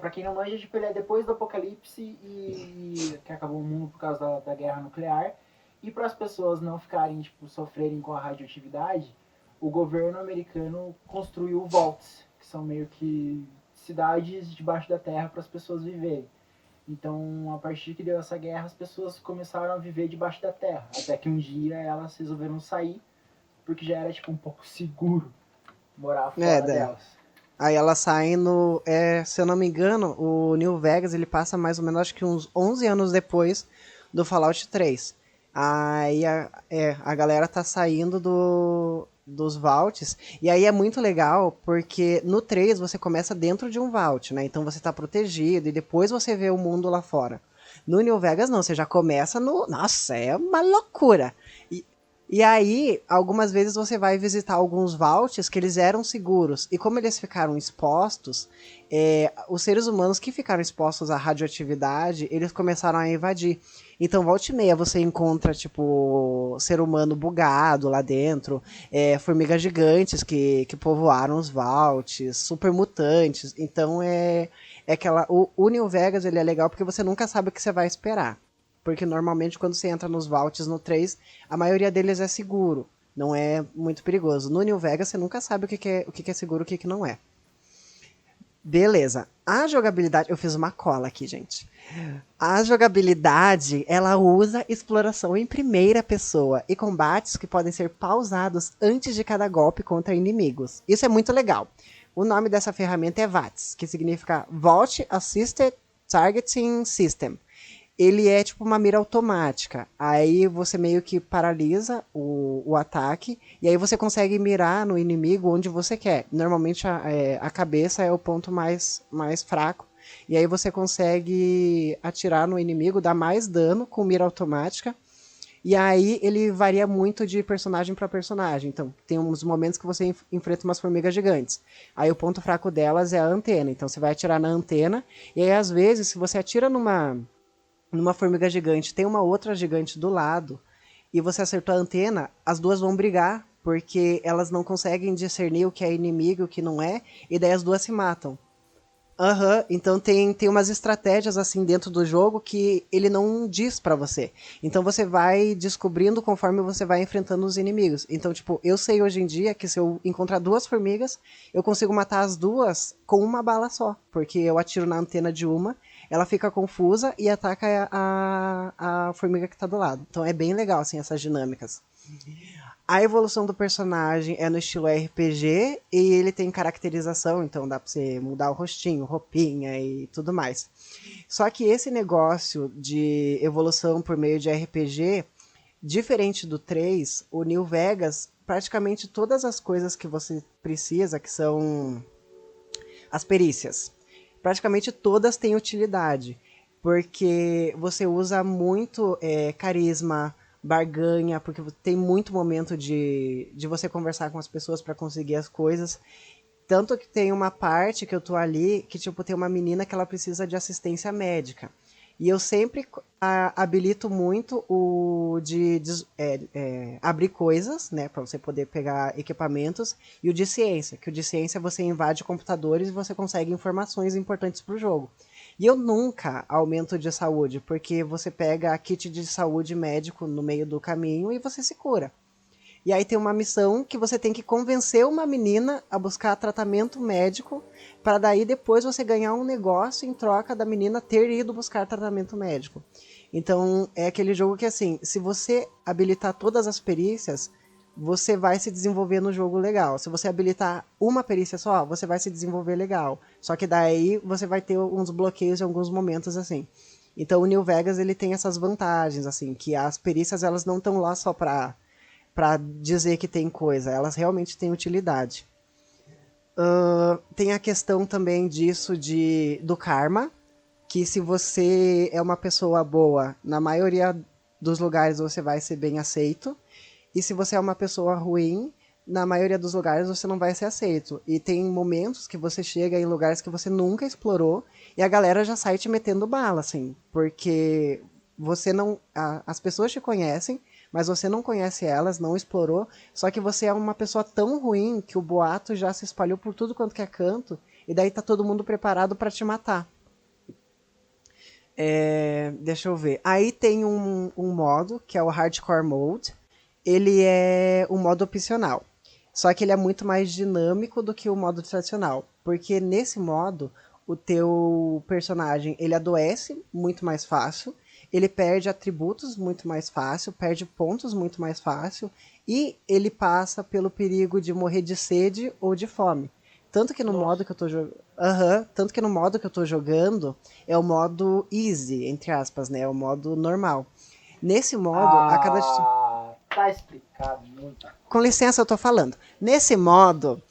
Pra quem não manja, tipo, ele é depois do apocalipse e que acabou o mundo por causa da guerra nuclear. E para as pessoas não ficarem, tipo, sofrerem com a radioatividade, o governo americano construiu vaults, que são meio que cidades debaixo da terra para as pessoas viverem. Então, a partir que deu essa guerra, as pessoas começaram a viver debaixo da terra. Até que um dia elas resolveram sair, porque já era, tipo, um pouco seguro morar fora delas. Aí elas saem se eu não me engano, o New Vegas, ele passa mais ou menos, acho que uns 11 anos depois do Fallout 3. Aí a galera tá saindo dos vaults, e aí é muito legal, porque no 3 você começa dentro de um vault, né? Então você tá protegido, e depois você vê o mundo lá fora. No New Vegas não, você já começa no... Nossa, é uma loucura! E aí, algumas vezes você vai visitar alguns vaults que eles eram seguros. E como eles ficaram expostos, os seres humanos que ficaram expostos à radioatividade, eles começaram a invadir. Então, volta e meia, você encontra, tipo, ser humano bugado lá dentro, formigas gigantes que povoaram os vaults, super mutantes. Então, o New Vegas, ele é legal porque você nunca sabe o que você vai esperar. Porque normalmente quando você entra nos vaults no 3, a maioria deles é seguro. Não é muito perigoso. No New Vegas você nunca sabe o que é seguro e o que não é. Beleza. A jogabilidade... Eu fiz uma cola aqui, gente. A jogabilidade, ela usa exploração em primeira pessoa e combates que podem ser pausados antes de cada golpe contra inimigos. Isso é muito legal. O nome dessa ferramenta é VATS, que significa Vault Assisted Targeting System. Ele é tipo uma mira automática. Aí você meio que paralisa o ataque. E aí você consegue mirar no inimigo onde você quer. Normalmente a cabeça é o ponto mais fraco. E aí você consegue atirar no inimigo, dar mais dano com mira automática. E aí ele varia muito de personagem para personagem. Então tem uns momentos que você enfrenta umas formigas gigantes. Aí o ponto fraco delas é a antena. Então você vai atirar na antena. E aí às vezes se você atira numa formiga gigante, tem uma outra gigante do lado, e você acertou a antena, as duas vão brigar, porque elas não conseguem discernir o que é inimigo e o que não é, e daí as duas se matam. Então tem umas estratégias assim dentro do jogo que ele não diz pra você. Então você vai descobrindo conforme você vai enfrentando os inimigos. Então, tipo, eu sei hoje em dia que se eu encontrar duas formigas, eu consigo matar as duas com uma bala só, porque eu atiro na antena de uma, ela fica confusa e ataca a formiga que tá do lado. Então é bem legal, assim, essas dinâmicas. A evolução do personagem é no estilo RPG e ele tem caracterização, então dá pra você mudar o rostinho, roupinha e tudo mais. Só que esse negócio de evolução por meio de RPG, diferente do 3, o New Vegas, praticamente todas as coisas que você precisa, que são as perícias, praticamente todas têm utilidade, porque você usa muito carisma, barganha, porque tem muito momento de você conversar com as pessoas para conseguir as coisas. Tanto que tem uma parte que eu tô ali que, tipo, tem uma menina que ela precisa de assistência médica. E eu sempre habilito muito o de abrir coisas, né, para você poder pegar equipamentos, e o de ciência, que o de ciência você invade computadores e você consegue informações importantes para o jogo. E eu nunca aumento de saúde, porque você pega a kit de saúde médico no meio do caminho e você se cura. E aí tem uma missão que você tem que convencer uma menina a buscar tratamento médico, para daí depois você ganhar um negócio em troca da menina ter ido buscar tratamento médico. Então é aquele jogo que, assim, se você habilitar todas as perícias, você vai se desenvolver no jogo legal. Se você habilitar uma perícia só, você vai se desenvolver legal. Só que daí você vai ter uns bloqueios em alguns momentos, assim. Então o New Vegas, ele tem essas vantagens, assim, que as perícias, elas não estão lá só pra dizer que tem coisa, elas realmente têm utilidade. Tem a questão também disso do karma, que se você é uma pessoa boa, na maioria dos lugares você vai ser bem aceito. E se você é uma pessoa ruim, na maioria dos lugares você não vai ser aceito. E tem momentos que você chega em lugares que você nunca explorou e a galera já sai te metendo bala, assim. Porque você não. As pessoas te conhecem, mas você não conhece elas, não explorou. Só que você é uma pessoa tão ruim que o boato já se espalhou por tudo quanto que é canto. E daí tá todo mundo preparado pra te matar. Deixa eu ver. Aí tem um modo, que é o Hardcore Mode. Ele é um modo opcional. Só que ele é muito mais dinâmico do que o modo tradicional. Porque nesse modo, o teu personagem, ele adoece muito mais fácil. Ele perde atributos muito mais fácil. Perde pontos muito mais fácil. E ele passa pelo perigo de morrer de sede ou de fome. Tanto que no modo que eu tô jogando. Tanto que no modo que eu tô jogando é o modo easy, entre aspas, né? É o modo normal. Nesse modo, a cada. Tá explicado muito. Com licença, eu tô falando. Nesse modo,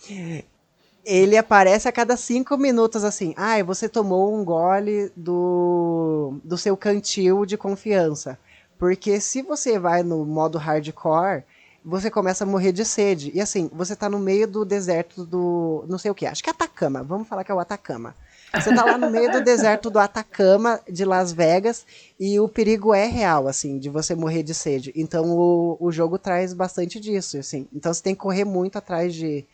ele aparece a cada 5 minutos assim. Você tomou um gole do seu cantil de confiança. Porque se você vai no modo hardcore, você começa a morrer de sede. E assim, você tá no meio do deserto do... não sei o que, acho que é Atacama. Vamos falar que é o Atacama. Você tá lá no meio do deserto do Atacama, de Las Vegas, e o perigo é real, assim, de você morrer de sede. Então o jogo traz bastante disso, assim. Então você tem que correr muito atrás de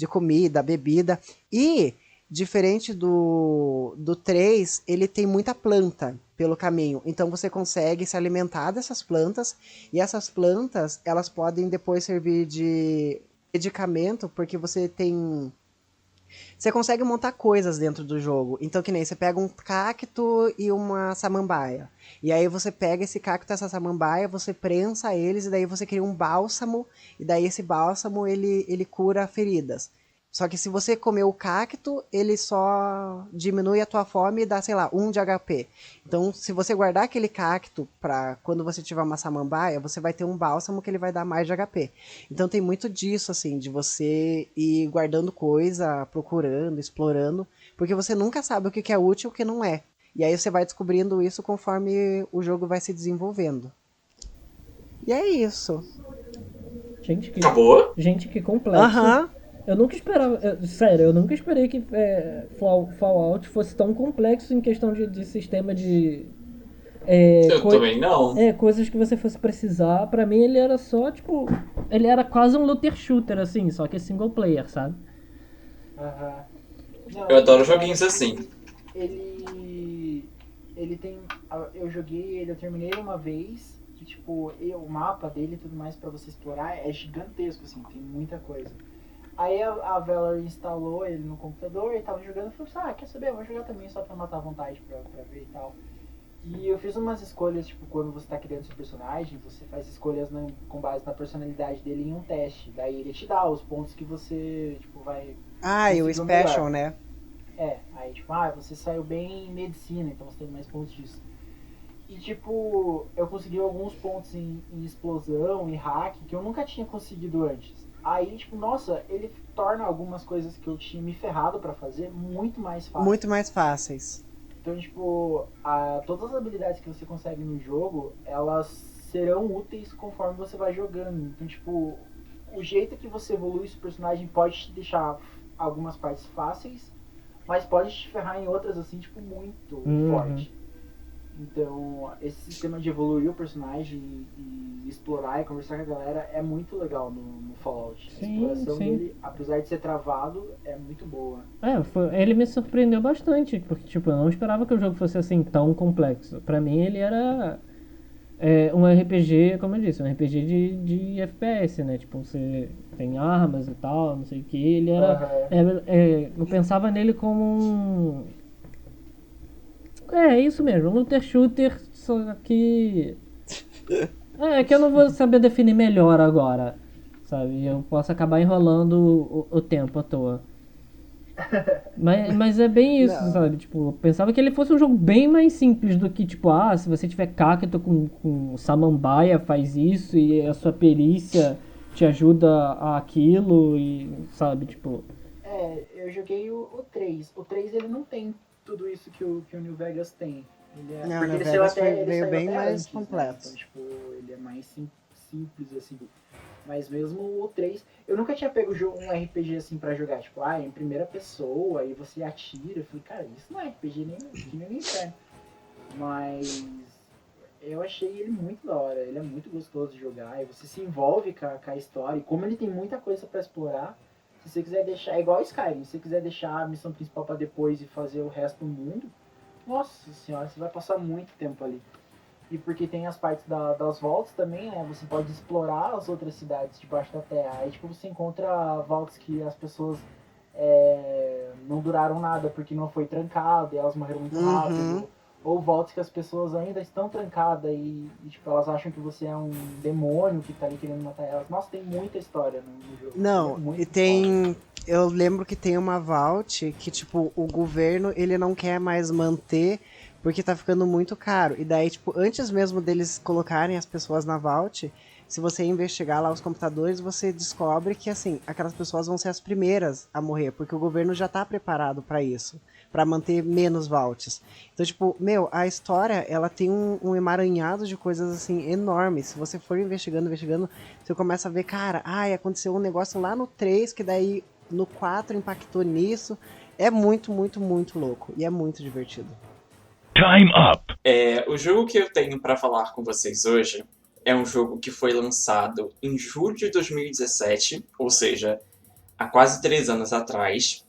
comida, bebida. E, diferente do 3, ele tem muita planta pelo caminho. Então você consegue se alimentar dessas plantas, e essas plantas, elas podem depois servir de medicamento, porque você consegue montar coisas dentro do jogo. Então, que nem você pega um cacto e uma samambaia. E aí você pega esse cacto e essa samambaia, você prensa eles, e daí você cria um bálsamo. E daí esse bálsamo, ele cura feridas. Só que se você comer o cacto, ele só diminui a tua fome e dá, sei lá, 1 de HP. Então, se você guardar aquele cacto pra quando você tiver uma samambaia, você vai ter um bálsamo que ele vai dar mais de HP. Então tem muito disso, assim, de você ir guardando coisa, procurando, explorando, porque você nunca sabe o que é útil e o que não é. E aí você vai descobrindo isso conforme o jogo vai se desenvolvendo. E é isso. Gente, que... Acabou? Gente, que complexo. Eu nunca esperava... Sério, eu nunca esperei que Fallout fosse tão complexo em questão de sistema de... eu também não. Coisas que você fosse precisar. Pra mim, ele era só, tipo... Ele era quase um looter shooter, assim, só que single player, sabe? Não, Eu adoro joguinhos assim. Ele tem... Eu joguei ele, eu terminei uma vez, que, tipo, o mapa dele e tudo mais pra você explorar é gigantesco, assim, tem muita coisa. Aí a Valerie instalou ele no computador e tava jogando, e falou assim, quer saber, eu vou jogar também só pra matar a vontade, pra ver e tal. E eu fiz umas escolhas, tipo, quando você tá criando seu personagem, você faz escolhas com base na personalidade dele em um teste. Daí ele te dá os pontos que você, tipo, vai... E o special, né? Aí tipo, você saiu bem em medicina, então você tem mais pontos disso. E tipo, eu consegui alguns pontos em explosão e hack que eu nunca tinha conseguido antes. Aí, tipo, nossa, ele torna algumas coisas que eu tinha me ferrado pra fazer muito mais fáceis. Muito mais fáceis. Então, tipo, todas as habilidades que você consegue no jogo, elas serão úteis conforme você vai jogando. Então, tipo, o jeito que você evolui seu personagem pode te deixar algumas partes fáceis, mas pode te ferrar em outras, assim, tipo, muito forte. Então, esse sistema de evoluir o personagem e explorar e conversar com a galera é muito legal no Fallout. A exploração dele, apesar de ser travado, é muito boa. Ele me surpreendeu bastante, porque tipo, eu não esperava que o jogo fosse assim tão complexo. Pra mim ele era um RPG, como eu disse, um RPG de FPS, né? Tipo, você tem armas e tal, não sei o que. Ele era... eu pensava nele como um... É isso mesmo, um looter shooter, só que... que eu não vou saber definir melhor agora. sabe? E eu posso acabar enrolando o tempo à toa. Mas é bem isso, Não. sabe? Tipo, eu pensava que ele fosse um jogo bem mais simples do que, tipo, se você tiver cacto com samambaia, faz isso e a sua perícia te ajuda a aquilo e, sabe, tipo... Eu joguei o 3. O 3 ele não tem tudo isso que o New Vegas tem. Não, Porque New ele saiu Vegas ele veio saiu bem até mais antes, completo. Né? Então, tipo, ele é mais simples, assim. Mas mesmo o 3, eu nunca tinha pego um RPG assim pra jogar. Tipo, em primeira pessoa, aí você atira. Eu falei, cara, isso não é RPG nem no inferno. Mas eu achei ele muito da hora. Ele é muito gostoso de jogar. E você se envolve com a história. E como ele tem muita coisa pra explorar, se você quiser deixar... É igual Skyrim. Se você quiser deixar a missão principal pra depois e fazer o resto do mundo, nossa senhora, você vai passar muito tempo ali. E porque tem as partes das vaults também, né? Você pode explorar as outras cidades debaixo da terra. Aí, tipo, você encontra vaults que as pessoas não duraram nada porque não foi trancado e elas morreram muito rápido. Ou vaults que as pessoas ainda estão trancadas e, tipo, elas acham que você é um demônio que tá ali querendo matar elas. Nossa, tem muita história no jogo. Não, e tem... Eu lembro que tem uma vault que, tipo, o governo, ele não quer mais manter porque tá ficando muito caro. E daí, tipo, antes mesmo deles colocarem as pessoas na vault, se você investigar lá os computadores, você descobre que, assim, aquelas pessoas vão ser as primeiras a morrer, porque o governo já tá preparado pra isso, pra manter menos vaults. Então, tipo, a história, ela tem um emaranhado de coisas, assim, enormes. Se você for investigando, você começa a ver, cara, aconteceu um negócio lá no 3, que daí no 4 impactou nisso. É muito, muito, muito louco. E é muito divertido. Time up. O jogo que eu tenho para falar com vocês hoje é um jogo que foi lançado em julho de 2017, ou seja, há quase 3 anos atrás.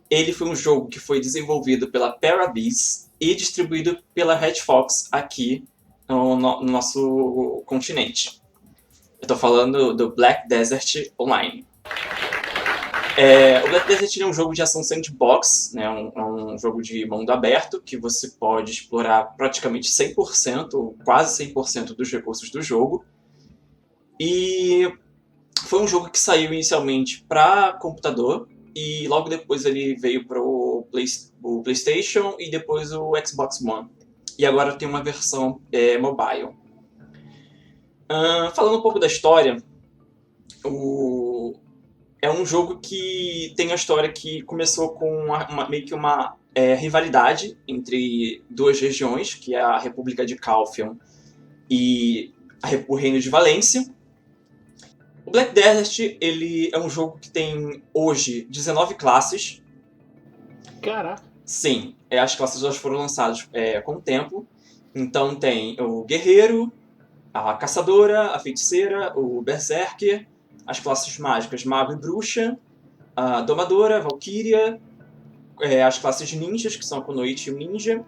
Ele foi um jogo que foi desenvolvido pela Parabis e distribuído pela Red Fox aqui no nosso continente. Eu estou falando do Black Desert Online. O Black Desert é um jogo de ação sandbox, né? Um jogo de mundo aberto que você pode explorar praticamente 100%, ou quase 100% dos recursos do jogo. E foi um jogo que saiu inicialmente para computador e logo depois ele veio para o PlayStation e depois o Xbox One. E agora tem uma versão mobile. Falando um pouco da história, é um jogo que tem a história que começou com meio que uma rivalidade entre duas regiões, que é a República de Calphion e o Reino de Valência. O Black Desert, ele é um jogo que tem hoje 19 classes. Caraca. Sim, as classes já foram lançadas com o tempo. Então tem o Guerreiro, a Caçadora, a Feiticeira, o Berserker, as classes mágicas Mago e Bruxa, a Domadora, Valkyria, as classes ninjas, que são a Kunoichi e o Ninja,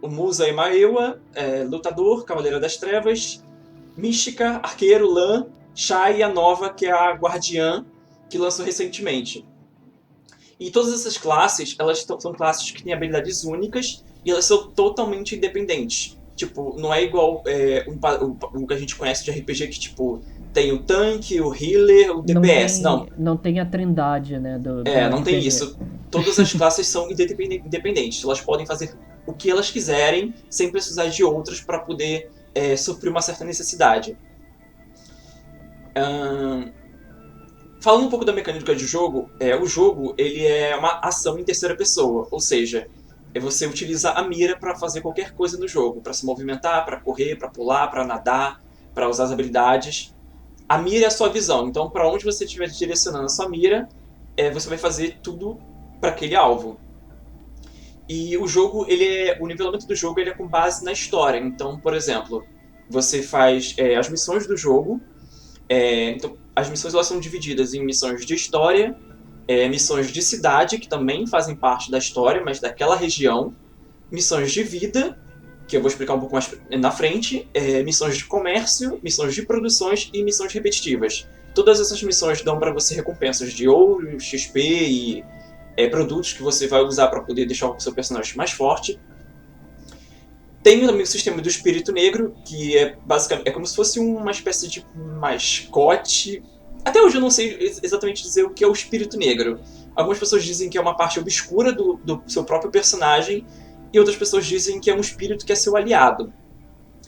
o Musa e Maewa, Lutador, Cavaleira das Trevas, Mística, Arqueiro, Lã, Shai e a nova, que é a Guardiã, que lançou recentemente. E todas essas classes, elas são classes que têm habilidades únicas e elas são totalmente independentes. Tipo, não é igual o que a gente conhece de RPG, que tipo, tem o tanque, o healer, o DPS. Não tem a trindade, né? Não RPG. tem isso. Todas as classes são independentes. Elas podem fazer o que elas quiserem, sem precisar de outras para poder suprir uma certa necessidade. Falando um pouco da mecânica de jogo, o jogo ele é uma ação em terceira pessoa, ou seja, você utiliza a mira para fazer qualquer coisa no jogo, para se movimentar, para correr, para pular, para nadar, para usar as habilidades. A mira é a sua visão, então para onde você estiver direcionando a sua mira, você vai fazer tudo para aquele alvo. E o jogo, o nivelamento do jogo ele é com base na história. Então, por exemplo, você faz as missões do jogo. Então, as missões elas são divididas em missões de história, missões de cidade, que também fazem parte da história, mas daquela região, missões de vida, que eu vou explicar um pouco mais na frente, missões de comércio, missões de produções e missões repetitivas. Todas essas missões dão para você recompensas de ouro, XP e produtos que você vai usar para poder deixar o seu personagem mais forte. Tem também o sistema do espírito negro, que é basicamente como se fosse uma espécie de mascote. Até hoje eu não sei exatamente dizer o que é o espírito negro. Algumas pessoas dizem que é uma parte obscura do seu próprio personagem, e outras pessoas dizem que é um espírito que é seu aliado.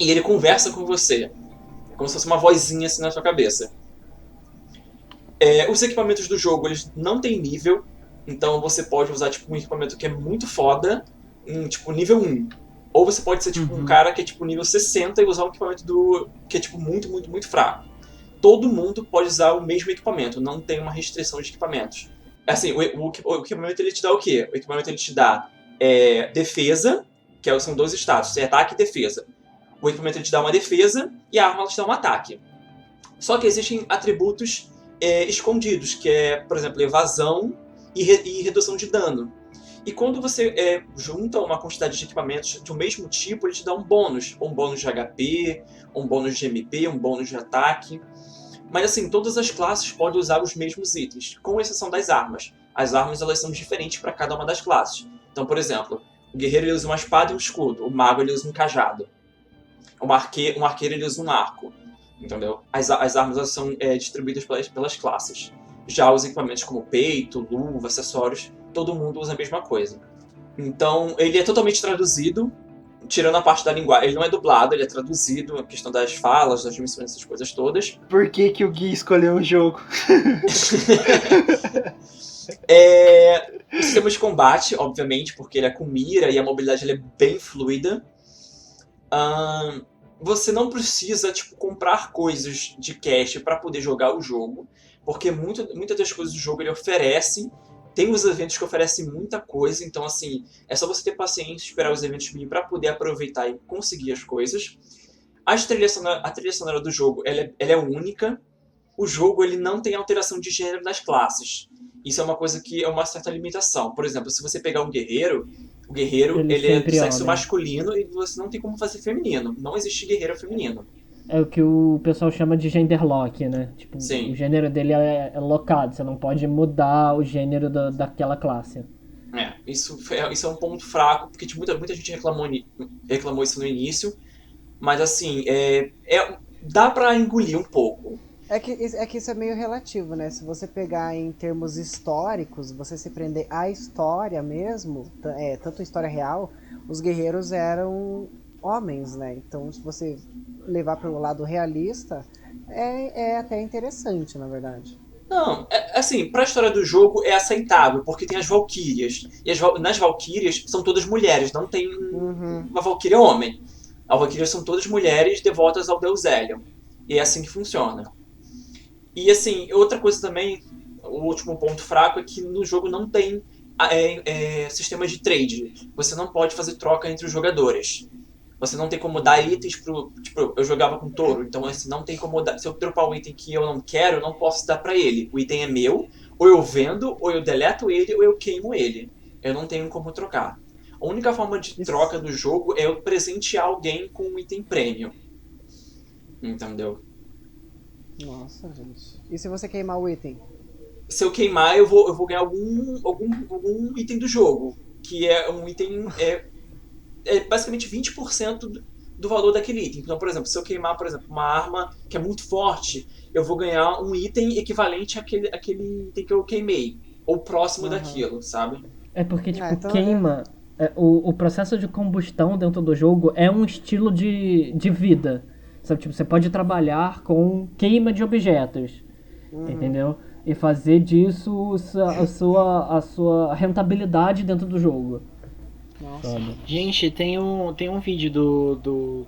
E ele conversa com você. É como se fosse uma vozinha assim na sua cabeça. Os equipamentos do jogo, eles não têm nível, então você pode usar tipo, um equipamento que é muito foda, tipo nível 1. Ou você pode ser tipo um cara que é tipo nível 60 e usar um equipamento que é tipo muito, muito, muito fraco. Todo mundo pode usar o mesmo equipamento, não tem uma restrição de equipamentos. Assim, o equipamento ele te dá o quê? O equipamento ele te dá defesa, são 2 status, ataque e defesa. O equipamento ele te dá uma defesa e a arma ela te dá um ataque. Só que existem atributos escondidos, que é, por exemplo, evasão e redução de dano. E quando você junta uma quantidade de equipamentos do mesmo tipo, ele te dá um bônus. Um bônus de HP, um bônus de MP, um bônus de ataque. Mas assim, todas as classes podem usar os mesmos itens, com exceção das armas. As armas elas são diferentes para cada uma das classes. Então, por exemplo, o guerreiro ele usa uma espada e um escudo. O mago ele usa um cajado. Um arqueiro ele usa um arco. Entendeu? As armas elas são distribuídas pelas classes. Já os equipamentos como peito, luva, acessórios, todo mundo usa a mesma coisa. Então, ele é totalmente traduzido, tirando a parte da linguagem. Ele não é dublado, ele é traduzido, a questão das falas, das missões, essas coisas todas. Por que o Gui escolheu o jogo? O sistema de combate, obviamente, porque ele é com mira e a mobilidade ele é bem fluida. Você não precisa comprar coisas de cash para poder jogar o jogo, porque muitas das coisas do jogo ele oferece. Tem os eventos que oferecem muita coisa, então assim, é só você ter paciência, esperar os eventos virem para poder aproveitar e conseguir as coisas. A trilha sonora do jogo ela é única. O jogo ele não tem alteração de gênero nas classes. Isso é uma coisa que é uma certa limitação. Por exemplo, se você pegar um guerreiro, o guerreiro ele é do sexo masculino e você não tem como fazer feminino. Não existe guerreiro feminino. É o que o pessoal chama de genderlock, né? Tipo, Sim. O gênero dele é locado, você não pode mudar o gênero daquela classe. Isso é um ponto fraco, porque muita gente reclamou isso no início, mas assim, dá pra engolir um pouco. É que isso é meio relativo, né? Se você pegar em termos históricos, você se prender à história mesmo, tanto a história real, os guerreiros eram homens, né? Então, se você levar para o lado realista, é até interessante, na verdade. Não, assim, pra história do jogo é aceitável, porque tem as Valquírias. E nas Valquírias são todas mulheres, não tem uma Valquíria homem. As Valquírias são todas mulheres devotas ao deus Helion. E é assim que funciona. E assim, outra coisa também, o último ponto fraco é que no jogo não tem sistema de trade. Você não pode fazer troca entre os jogadores. Você não tem como dar itens pro... Tipo, eu jogava com touro, então assim, não tem como dar... Se eu dropar um item que eu não quero, eu não posso dar pra ele. O item é meu, ou eu vendo, ou eu deleto ele, ou eu queimo ele. Eu não tenho como trocar. A única forma de troca do jogo é eu presentear alguém com um item premium. Entendeu? Nossa, gente. E se você queimar o item? Se eu queimar, eu vou ganhar algum item do jogo. Que é um item... É basicamente 20% do valor daquele item. Então, por exemplo, se eu queimar, por exemplo, uma arma que é muito forte, eu vou ganhar um item equivalente àquele item que eu queimei. Ou próximo daquilo, sabe? É porque, tipo, queima... O processo de combustão dentro do jogo é um estilo de vida. Sabe? Tipo, você pode trabalhar com queima de objetos. Entendeu? E fazer disso a sua rentabilidade dentro do jogo. Nossa. Gente, tem um vídeo do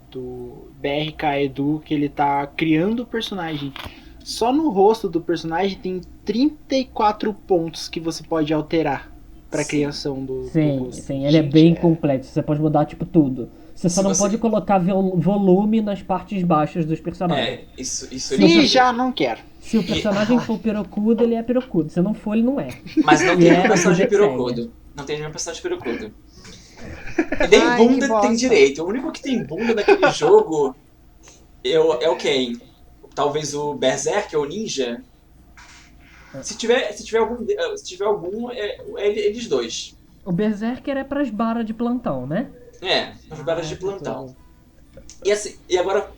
BRK Edu que ele tá criando o personagem. Só no rosto do personagem tem 34 pontos que você pode alterar pra criação do rosto. Sim, ele é bem complexo. Você pode mudar, tipo, tudo. Você só não pode colocar volume nas partes baixas dos personagens. Isso ele já não quer. Se o personagem for pirocudo, ele é pirocudo. Se não for, ele não é. Mas não tem nenhum personagem pirocudo. Não tem nenhum personagem pirocudo. Nem bunda tem direito. O único que tem bunda naquele jogo é o Ken. Talvez o Berserk ou o Ninja. Se tiver algum, eles dois. O Berserker é pras baras de plantão, né? As belas de plantão. E, assim, e agora,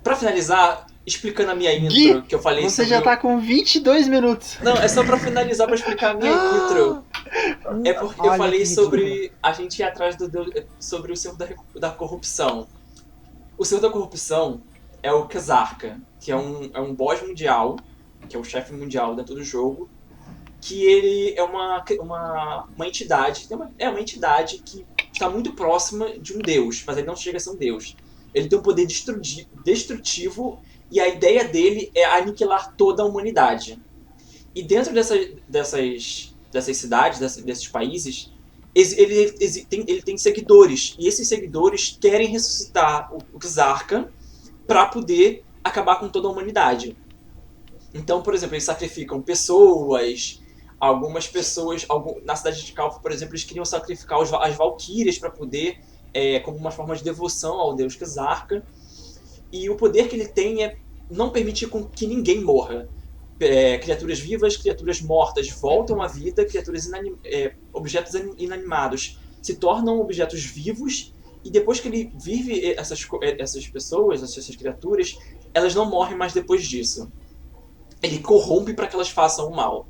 pra finalizar, explicando a minha intro, Gui, que eu falei Você sobre já tá com 22 minutos. Não, é só pra finalizar, pra explicar a minha intro. É porque eu Olha falei que sobre a gente ir atrás sobre o Senhor da Corrupção. O Senhor da Corrupção é o Kazarka, que é um boss mundial, que é o chefe mundial dentro do jogo, que ele é uma entidade, uma entidade que está muito próxima de um deus, mas ele não chega a ser um deus. Ele tem um poder destrutivo e a ideia dele é aniquilar toda a humanidade. E dentro dessas cidades, desses países, ele tem seguidores. E esses seguidores querem ressuscitar o Xarca para poder acabar com toda a humanidade. Então, por exemplo, eles sacrificam pessoas. Algumas pessoas, na cidade de Calfa, por exemplo, eles queriam sacrificar as valquírias para poder, como uma forma de devoção ao deus Xarca. E o poder que ele tem é não permitir que ninguém morra. Criaturas vivas, criaturas mortas voltam à vida, objetos inanimados se tornam objetos vivos, e depois que ele vive essas pessoas, essas criaturas, elas não morrem mais depois disso. Ele corrompe para que elas façam o mal.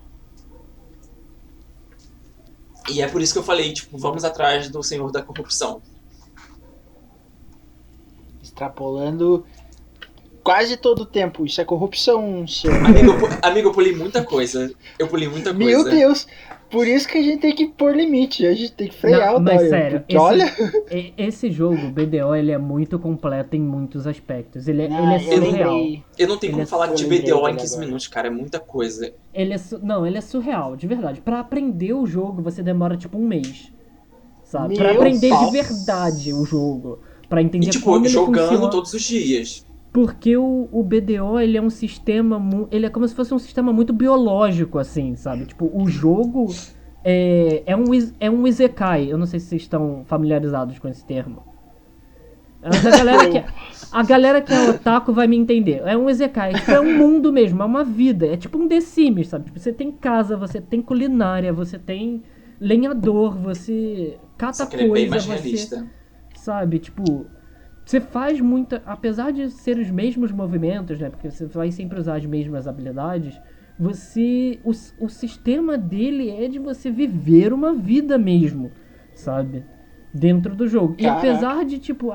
E é por isso que eu falei, vamos atrás do Senhor da Corrupção. Extrapolando quase todo o tempo. Isso é corrupção, senhor. Amigo, eu pulei muita coisa. Meu Deus! Por isso que a gente tem que pôr limite. A gente tem que frear o Mas Dória. sério, Porque olha... esse jogo, o BDO, ele é muito completo em muitos aspectos. Ele é surreal. Eu não tenho como falar de BDO em 15 agora. minutos, cara. É muita coisa. Ele é surreal, de verdade. Pra aprender o jogo, você demora tipo um mês. Sabe? Pra Meu aprender Deus. de verdade o jogo. Pra entender E, como ele jogando funciona. todos os dias. Porque o BDO, ele é um sistema... Ele é como se fosse um sistema muito biológico, assim, sabe? Tipo, o jogo é um isekai. Eu não sei se vocês estão familiarizados com esse termo. Mas a galera que é otaku vai me entender. É um isekai. Tipo, é um mundo mesmo, é uma vida. É tipo um The Sims, sabe? Tipo, você tem casa, você tem culinária, você tem lenhador, você cata Só que ele é bem mais coisa, realista. sabe? Tipo... Você faz muita... Apesar de ser os mesmos movimentos, né? Porque você vai sempre usar as mesmas habilidades. O sistema dele é de você viver uma vida mesmo, sabe? Dentro do jogo. E Caraca. apesar de, tipo...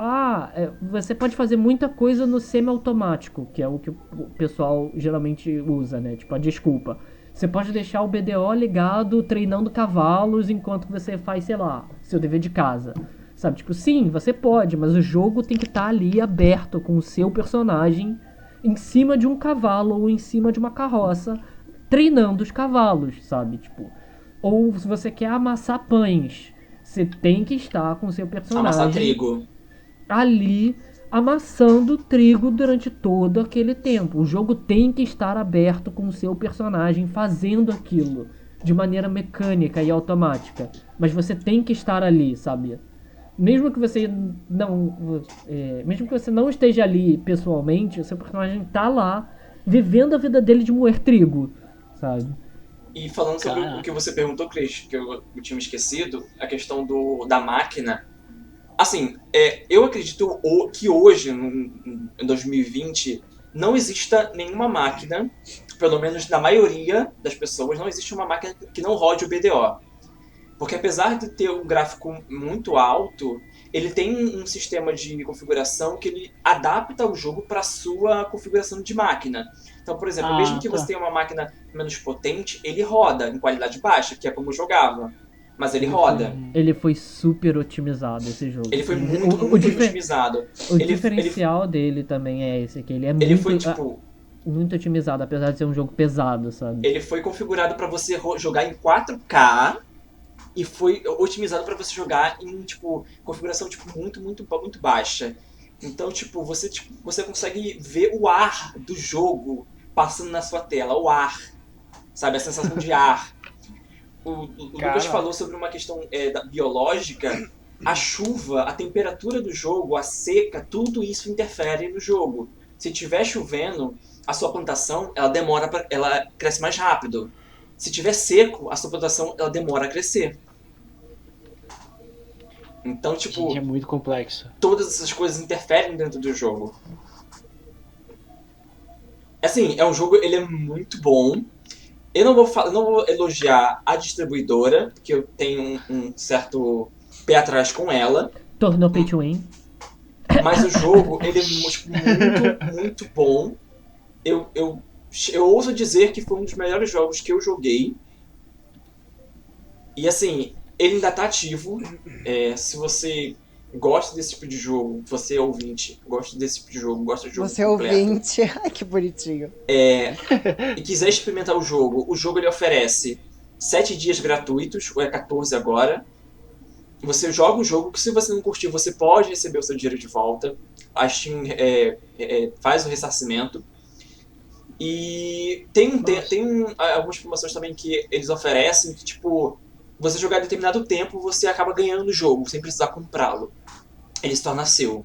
você pode fazer muita coisa no semi-automático, que é o que o pessoal geralmente usa, né? Tipo, a desculpa. Você pode deixar o BDO ligado, treinando cavalos, enquanto você faz, sei lá, seu dever de casa. Sabe, tipo, sim, você pode, mas o jogo tem que estar ali aberto com o seu personagem em cima de um cavalo ou em cima de uma carroça, treinando os cavalos, sabe? Tipo, ou se você quer amassar pães, você tem que estar com o seu personagem Amassar trigo. ali amassando trigo durante todo aquele tempo. O jogo tem que estar aberto com o seu personagem fazendo aquilo de maneira mecânica e automática. Mas você tem que estar ali, sabe? Mesmo que você não esteja ali pessoalmente, o seu personagem tá lá vivendo a vida dele de moer trigo, sabe? E falando sobre o que você perguntou, Cris, que eu tinha me esquecido, a questão da máquina. Assim, eu acredito que hoje, em 2020, não exista nenhuma máquina, pelo menos na maioria das pessoas, não existe uma máquina que não rode o BDO. Porque apesar de ter um gráfico muito alto, ele tem um sistema de configuração que ele adapta o jogo para a sua configuração de máquina. Então, por exemplo, mesmo que você tenha uma máquina menos potente, ele roda em qualidade baixa, que é como eu jogava. Mas ele roda. Ele foi super otimizado, esse jogo. Ele foi muito otimizado. O diferencial dele também é esse, que ele é muito otimizado, apesar de ser um jogo pesado, sabe? Ele foi configurado para você jogar em 4K e foi otimizado para você jogar em configuração muito baixa. Então, você consegue ver o ar do jogo passando na sua tela, o ar, sabe, a sensação de ar. O Lucas falou sobre uma questão biológica. A chuva, a temperatura do jogo, a seca, tudo isso interfere no jogo. Se estiver chovendo, a sua plantação ela cresce mais rápido. Se estiver seco, a sua plantação ela demora a crescer. Então, tipo, Gente, é muito complexo. todas essas coisas interferem dentro do jogo. Assim, é um jogo, ele é muito bom. Eu não vou elogiar a distribuidora, porque eu tenho um certo pé atrás com ela. Tornou pay to win. Mas o jogo, ele é tipo, muito, muito bom. Eu ouso dizer que foi um dos melhores jogos que eu joguei. E assim, ele ainda tá ativo. Se você gosta desse tipo de jogo, você é ouvinte, gosta desse tipo de jogo, gosta de jogo Você é completo, ouvinte. Ai, que bonitinho. e quiser experimentar o jogo ele oferece 7 dias gratuitos, ou é 14 agora. Você joga o jogo, que se você não curtir, você pode receber o seu dinheiro de volta. A Steam faz o ressarcimento. E tem algumas promoções também que eles oferecem, que tipo, você jogar determinado tempo, você acaba ganhando o jogo, sem precisar comprá-lo. Ele se torna seu.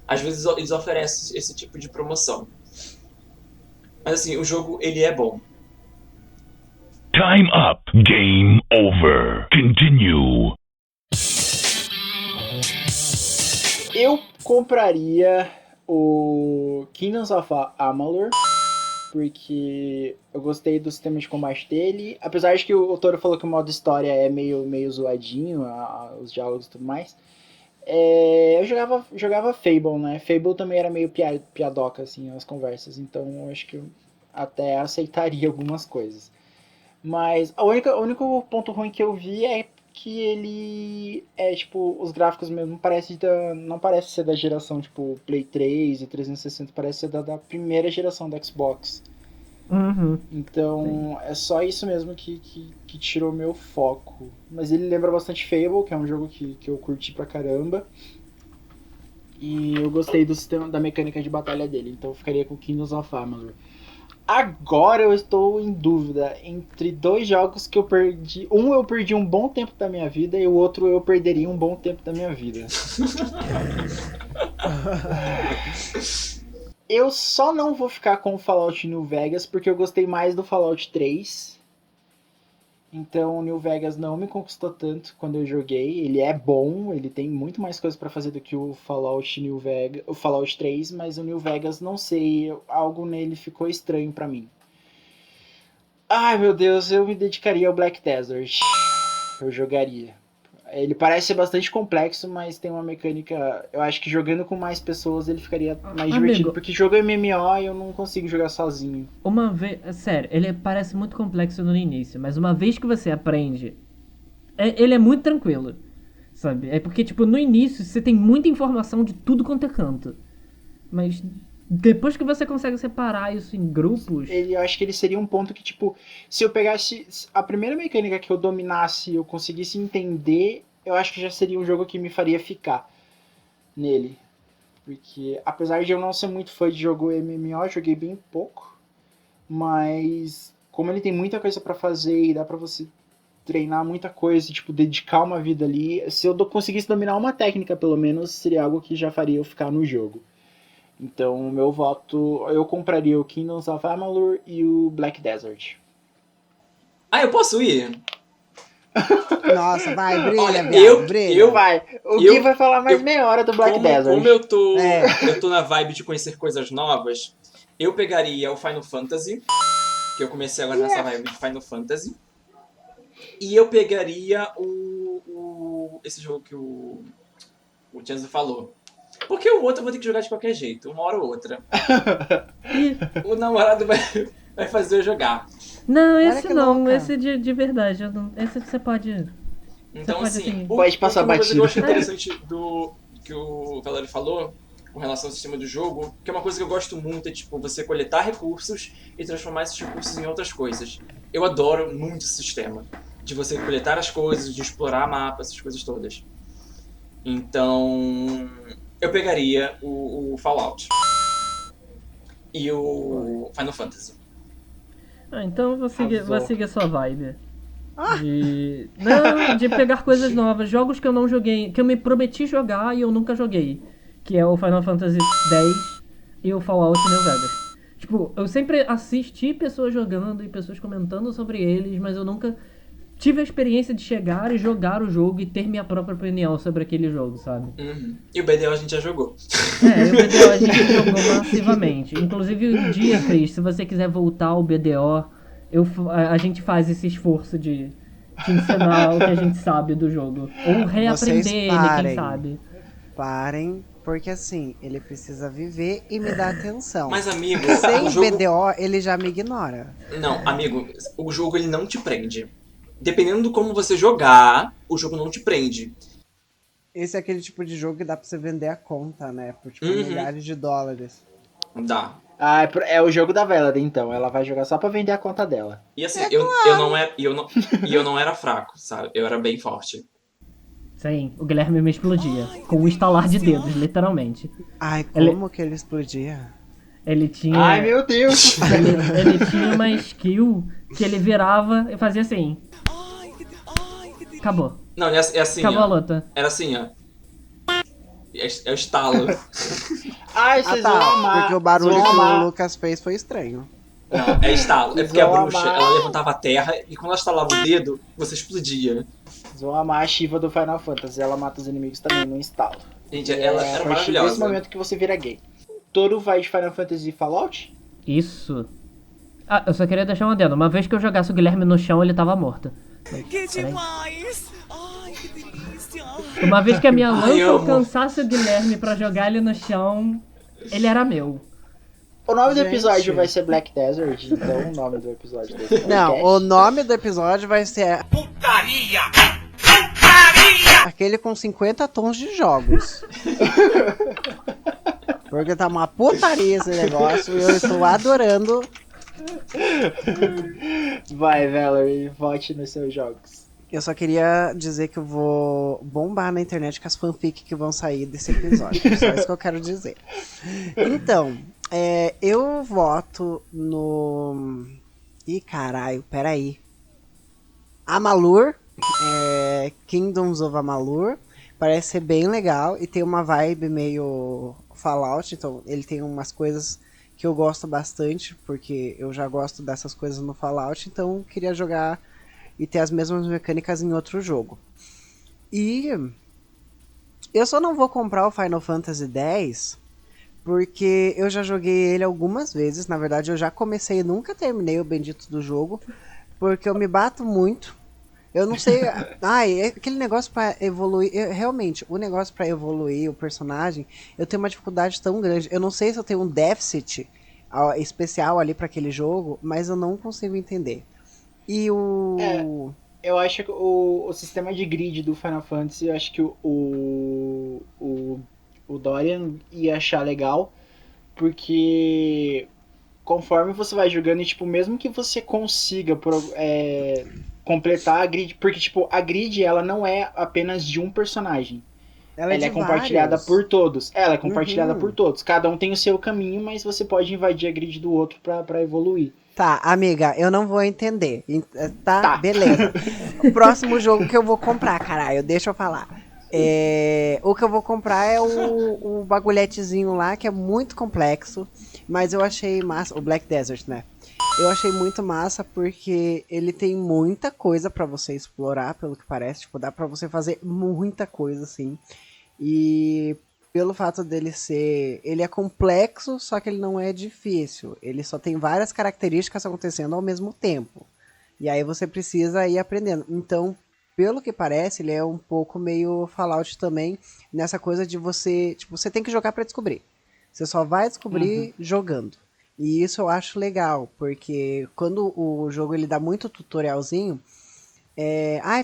Às vezes eles oferecem esse tipo de promoção. Mas assim, o jogo, ele é bom. Time up. Game over. Continue. Eu compraria o Kingdoms of Amalur, porque eu gostei do sistema de combate dele. Apesar de que o Toro falou que o modo história é meio zoadinho, os diálogos e tudo mais. Eu jogava Fable, né? Fable também era meio piadoca, assim, as conversas. Então eu acho que eu até aceitaria algumas coisas. Mas o único ponto ruim que eu vi é que ele tipo, os gráficos mesmo não parece ser da geração, tipo, Play 3 e 360, parece ser da primeira geração da Xbox. Uhum. Então, é só isso mesmo que tirou meu foco. Mas ele lembra bastante Fable, que é um jogo que eu curti pra caramba. E eu gostei do sistema, da mecânica de batalha dele, então eu ficaria com Kingdoms of Amalur. Agora eu estou em dúvida entre dois jogos que eu perdi. Um eu perdi um bom tempo da minha vida e o outro eu perderia um bom tempo da minha vida. Eu só não vou ficar com o Fallout New Vegas porque eu gostei mais do Fallout 3. Então o New Vegas não me conquistou tanto quando eu joguei. Ele é bom, ele tem muito mais coisas pra fazer do que o Fallout New Vegas, o Fallout 3, mas o New Vegas não sei, algo nele ficou estranho pra mim. Ai meu Deus, eu me dedicaria ao Black Desert. Eu jogaria. Ele parece ser bastante complexo, mas tem uma mecânica. Eu acho que jogando com mais pessoas ele ficaria mais divertido. Porque jogo MMO eu não consigo jogar sozinho. Uma vez. Sério, ele parece muito complexo no início, mas uma vez que você aprende, ele é muito tranquilo. Sabe? É porque, tipo, no início você tem muita informação de tudo quanto é canto. Mas depois que você consegue separar isso em grupos. Eu acho que ele seria um ponto que, tipo, se eu pegasse a primeira mecânica que eu dominasse e eu conseguisse entender, eu acho que já seria um jogo que me faria ficar nele. Porque, apesar de eu não ser muito fã de jogo MMO, eu joguei bem pouco. Mas, como ele tem muita coisa pra fazer e dá pra você treinar muita coisa, tipo, dedicar uma vida ali, se eu conseguisse dominar uma técnica, pelo menos, seria algo que já faria eu ficar no jogo. Então, o meu voto, eu compraria o Kingdoms of Amalur e o Black Desert. Eu posso ir? Nossa, vai, brilha, Olha, brilha. Vai, o Gui vai falar mais meia hora do Black Desert. Como eu tô na vibe de conhecer coisas novas, eu pegaria o Final Fantasy, que eu comecei agora nessa vibe de Final Fantasy, e eu pegaria esse jogo que o Tianzo falou. Porque o outro eu vou ter que jogar de qualquer jeito, uma hora ou outra. O namorado vai fazer eu jogar. Não, esse não, louca. esse de verdade. Esse você pode. Então, pode, assim, assim, pode passar uma coisa que eu acho batido. interessante do que o Valério falou com relação ao sistema do jogo, que é uma coisa que eu gosto muito, é tipo, você coletar recursos e transformar esses recursos em outras coisas. Eu adoro muito esse sistema. De você coletar as coisas, de explorar mapas, essas coisas todas. Então, eu pegaria o Fallout. E o Final Fantasy. Então eu vou seguir a sua vibe. Ah! De pegar coisas novas, jogos que eu não joguei, que eu me prometi jogar e eu nunca joguei. Que é o Final Fantasy X e o Fallout New Vegas. Tipo, eu sempre assisti pessoas jogando e pessoas comentando sobre eles, mas eu nunca tive a experiência de chegar e jogar o jogo e ter minha própria opinião sobre aquele jogo, sabe? E o BDO a gente já jogou. O BDO a gente jogou massivamente. Inclusive, um dia, Cris, se você quiser voltar ao BDO, a gente faz esse esforço de te ensinar o que a gente sabe do jogo. Ou reaprender ele, quem sabe. Parem, porque assim, ele precisa viver e me dar atenção. Mas, amigo, sem o jogo... BDO, ele já me ignora. Não, amigo, o jogo ele não te prende. Dependendo do como você jogar, o jogo não te prende. Esse é aquele tipo de jogo que dá pra você vender a conta, né? Por tipo milhares de dólares. Dá. Ah, é o jogo da Velada, então. Ela vai jogar só pra vender a conta dela. E assim, eu não era fraco, sabe? Eu era bem forte. Sim, o Guilherme me explodia. Com um estalar de dedos, literalmente. Ai, como que ele explodia? Ele tinha... Ai, meu Deus! Ele tinha uma skill que ele virava e fazia assim. Acabou. Não, é assim, Acabou ó. a luta. Era assim, ó. É o estalo. Ai, vocês vão amar. Porque o barulho Vocês que vão amar. o Lucas fez foi estranho. Não, é estalo. É porque a Vão bruxa, amar. ela levantava a terra e quando ela estalava o dedo, você explodia. Vocês vão amar a Shiva do Final Fantasy. Ela mata os inimigos também no instalo. Gente, ela É era a partir desse maravilhosa. momento que você vira gay. Todo vai de Final Fantasy e Fallout? Isso. Ah, eu só queria deixar um adendo. Uma vez que eu jogasse o Guilherme no chão, ele tava morto. Que demais! Ai, que delícia! Uma vez que a minha Ai, lança amo. alcançasse o Guilherme pra jogar ele no chão, ele era meu. O nome do Gente. episódio vai ser Black Desert, então o nome do episódio desse podcast. Não, o nome do episódio vai ser... Putaria! Putaria! Aquele com 50 tons de jogos. Porque tá uma putaria esse negócio e eu estou adorando. Vai, Valerie, vote nos seus jogos. Eu só queria dizer que eu vou bombar na internet com as fanfic que vão sair desse episódio. Só isso que eu quero dizer. Então, eu voto no... Ih, caralho, peraí. Amalur. Kingdoms of Amalur. Parece ser bem legal e tem uma vibe meio Fallout. Então, ele tem umas coisas que eu gosto bastante, porque eu já gosto dessas coisas no Fallout. Então, queria jogar e ter as mesmas mecânicas em outro jogo. E eu só não vou comprar o Final Fantasy X porque eu já joguei ele algumas vezes. Na verdade, eu já comecei e nunca terminei o bendito do jogo, porque eu me bato muito. Eu não sei... aquele negócio pra evoluir... realmente, o negócio pra evoluir o personagem, eu tenho uma dificuldade tão grande. Eu não sei se eu tenho um déficit especial ali pra aquele jogo, mas eu não consigo entender. E o... Eu acho que o sistema de grid do Final Fantasy, eu acho que o Dorian ia achar legal, porque conforme você vai jogando, e, tipo, mesmo que você consiga completar a grid, porque tipo, a grid ela não é apenas de um personagem. Ela é compartilhada vários. por todos. Ela é compartilhada por todos. Cada um tem o seu caminho, mas você pode invadir a grid do outro pra evoluir. Tá, amiga, eu não vou entender. Tá, beleza. O próximo jogo que eu vou comprar, caralho, deixa eu falar. O que eu vou comprar é o bagulhetezinho lá, que é muito complexo, mas eu achei massa. O Black Desert, né? Eu achei muito massa porque ele tem muita coisa pra você explorar, pelo que parece. Tipo, dá pra você fazer muita coisa, assim. E pelo fato dele ser... Ele é complexo, só que ele não é difícil. Ele só tem várias características acontecendo ao mesmo tempo. E aí você precisa ir aprendendo. Então, pelo que parece, ele é um pouco meio Fallout também. Nessa coisa de você... Tipo, você tem que jogar pra descobrir. Você só vai descobrir jogando. E isso eu acho legal, porque quando o jogo ele dá muito tutorialzinho,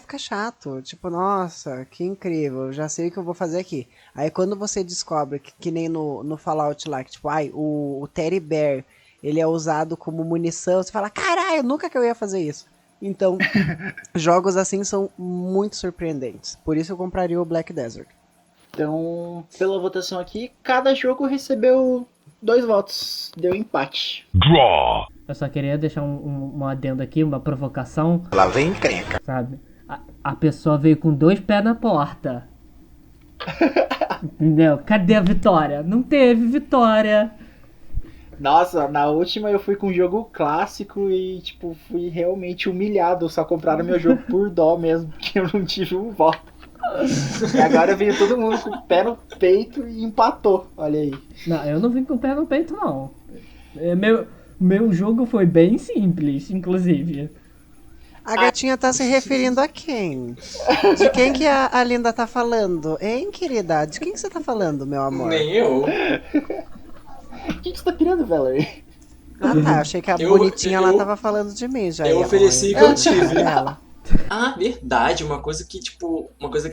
fica chato. Tipo, nossa, que incrível, eu já sei o que eu vou fazer aqui. Aí quando você descobre, que nem no Fallout lá, que tipo, o Teddy Bear, ele é usado como munição, você fala, caralho, nunca que eu ia fazer isso. Então, jogos assim são muito surpreendentes. Por isso eu compraria o Black Desert. Então, pela votação aqui, cada jogo recebeu 2 votos. Deu empate. Draw. Eu só queria deixar um adendo aqui, uma provocação. Lá vem encrenca. Sabe? A pessoa veio com 2 pés na porta. Entendeu? Cadê a vitória? Não teve vitória. Nossa, na última eu fui com um jogo clássico e, tipo, fui realmente humilhado. Só compraram meu jogo por dó mesmo, porque eu não tive um voto. E agora veio todo mundo com o pé no peito e empatou. Olha aí. Não, eu não vim com o pé no peito, não. Meu jogo foi bem simples, inclusive. A gatinha tá se referindo a quem? De quem que a Linda tá falando? Hein, querida? De quem que você tá falando, meu amor? Nem eu. O que você tá querendo, Valerie? Ah, tá. Achei que a bonitinha lá tava falando de mim já. Eu ia ofereci falar. que eu tive. Ela. Ah, verdade. Uma coisa que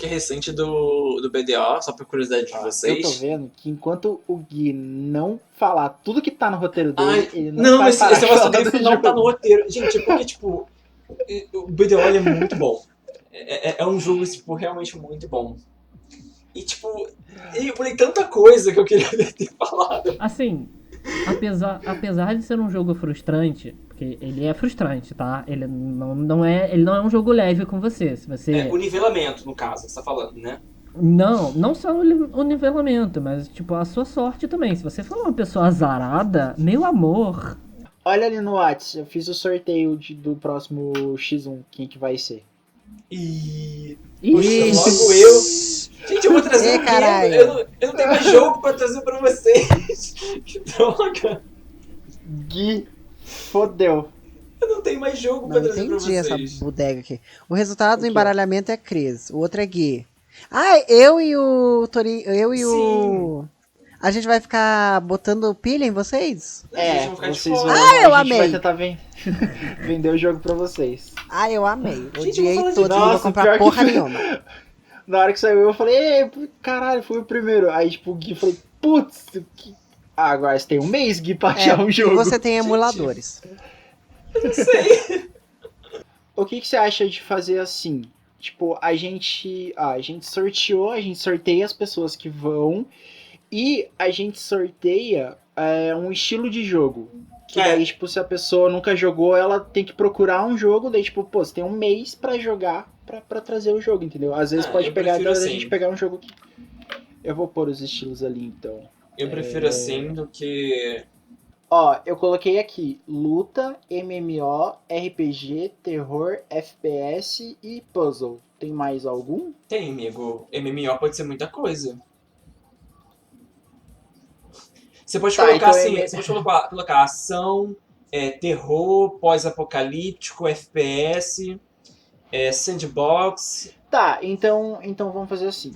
é recente do BDO, só por curiosidade de Eu tô vocês. vendo que enquanto o Gui não falar tudo que tá no roteiro dele, Ai, ele não não, vai esse parar de negócio falar do grifo do não jogo. tá no roteiro. Gente, porque, tipo, o BDO ele é muito bom. É um jogo, tipo, realmente muito bom. E, tipo, eu falei tanta coisa que eu queria ter falado. Assim, apesar de ser um jogo frustrante, porque ele é frustrante, tá? Ele não é um jogo leve com você. Se você O nivelamento, no caso, você tá falando, né? não só o nivelamento, mas tipo a sua sorte também. Se você for uma pessoa azarada, meu amor, Olha ali no Whats, eu fiz o sorteio do próximo X1, quem que vai ser. E... Ixi, Logo eu. Gente, eu vou trazer Ê, um caralho. eu não tenho mais jogo pra trazer pra vocês. Que droga. Gui, fodeu. Eu não tenho mais jogo Não pra trazer pra entendi essa vocês. bodega aqui. O resultado do quê? embaralhamento é Cris. O outro é Gui. Ah, eu e o Torinho. Eu e o. A gente vai ficar botando pilha em vocês? É, vão ficar de vocês vão. fora. Ah, eu a gente vai amei. tentar vender o jogo pra vocês. Ah, eu amei. Gente, eu Odiei vou falar de- todos, não vou Nossa, comprar pior que porra foi. nenhuma. Na hora que saiu eu falei, caralho, fui o primeiro. Aí, tipo, o Gui falei, putz, agora você tem um mês, Gui, pra achar um E jogo. você tem emuladores. Não sei. O que você acha de fazer assim? Tipo, a gente sorteia as pessoas que vão e a gente sorteia um estilo de jogo. Que daí, tipo, se a pessoa nunca jogou, ela tem que procurar um jogo, daí, tipo, pô, você tem um mês pra jogar, pra trazer o jogo, entendeu? Às vezes pode eu pegar prefiro a assim. gente pegar um jogo que... Eu vou pôr os estilos ali, então. Eu prefiro assim do que... Ó, eu coloquei aqui luta, MMO, RPG, terror, FPS e puzzle. Tem mais algum? Tem, amigo. MMO pode ser muita coisa. Você pode Tá, colocar então assim, você pode colocar ação, terror, pós-apocalíptico, FPS, sandbox. Tá, então vamos fazer assim.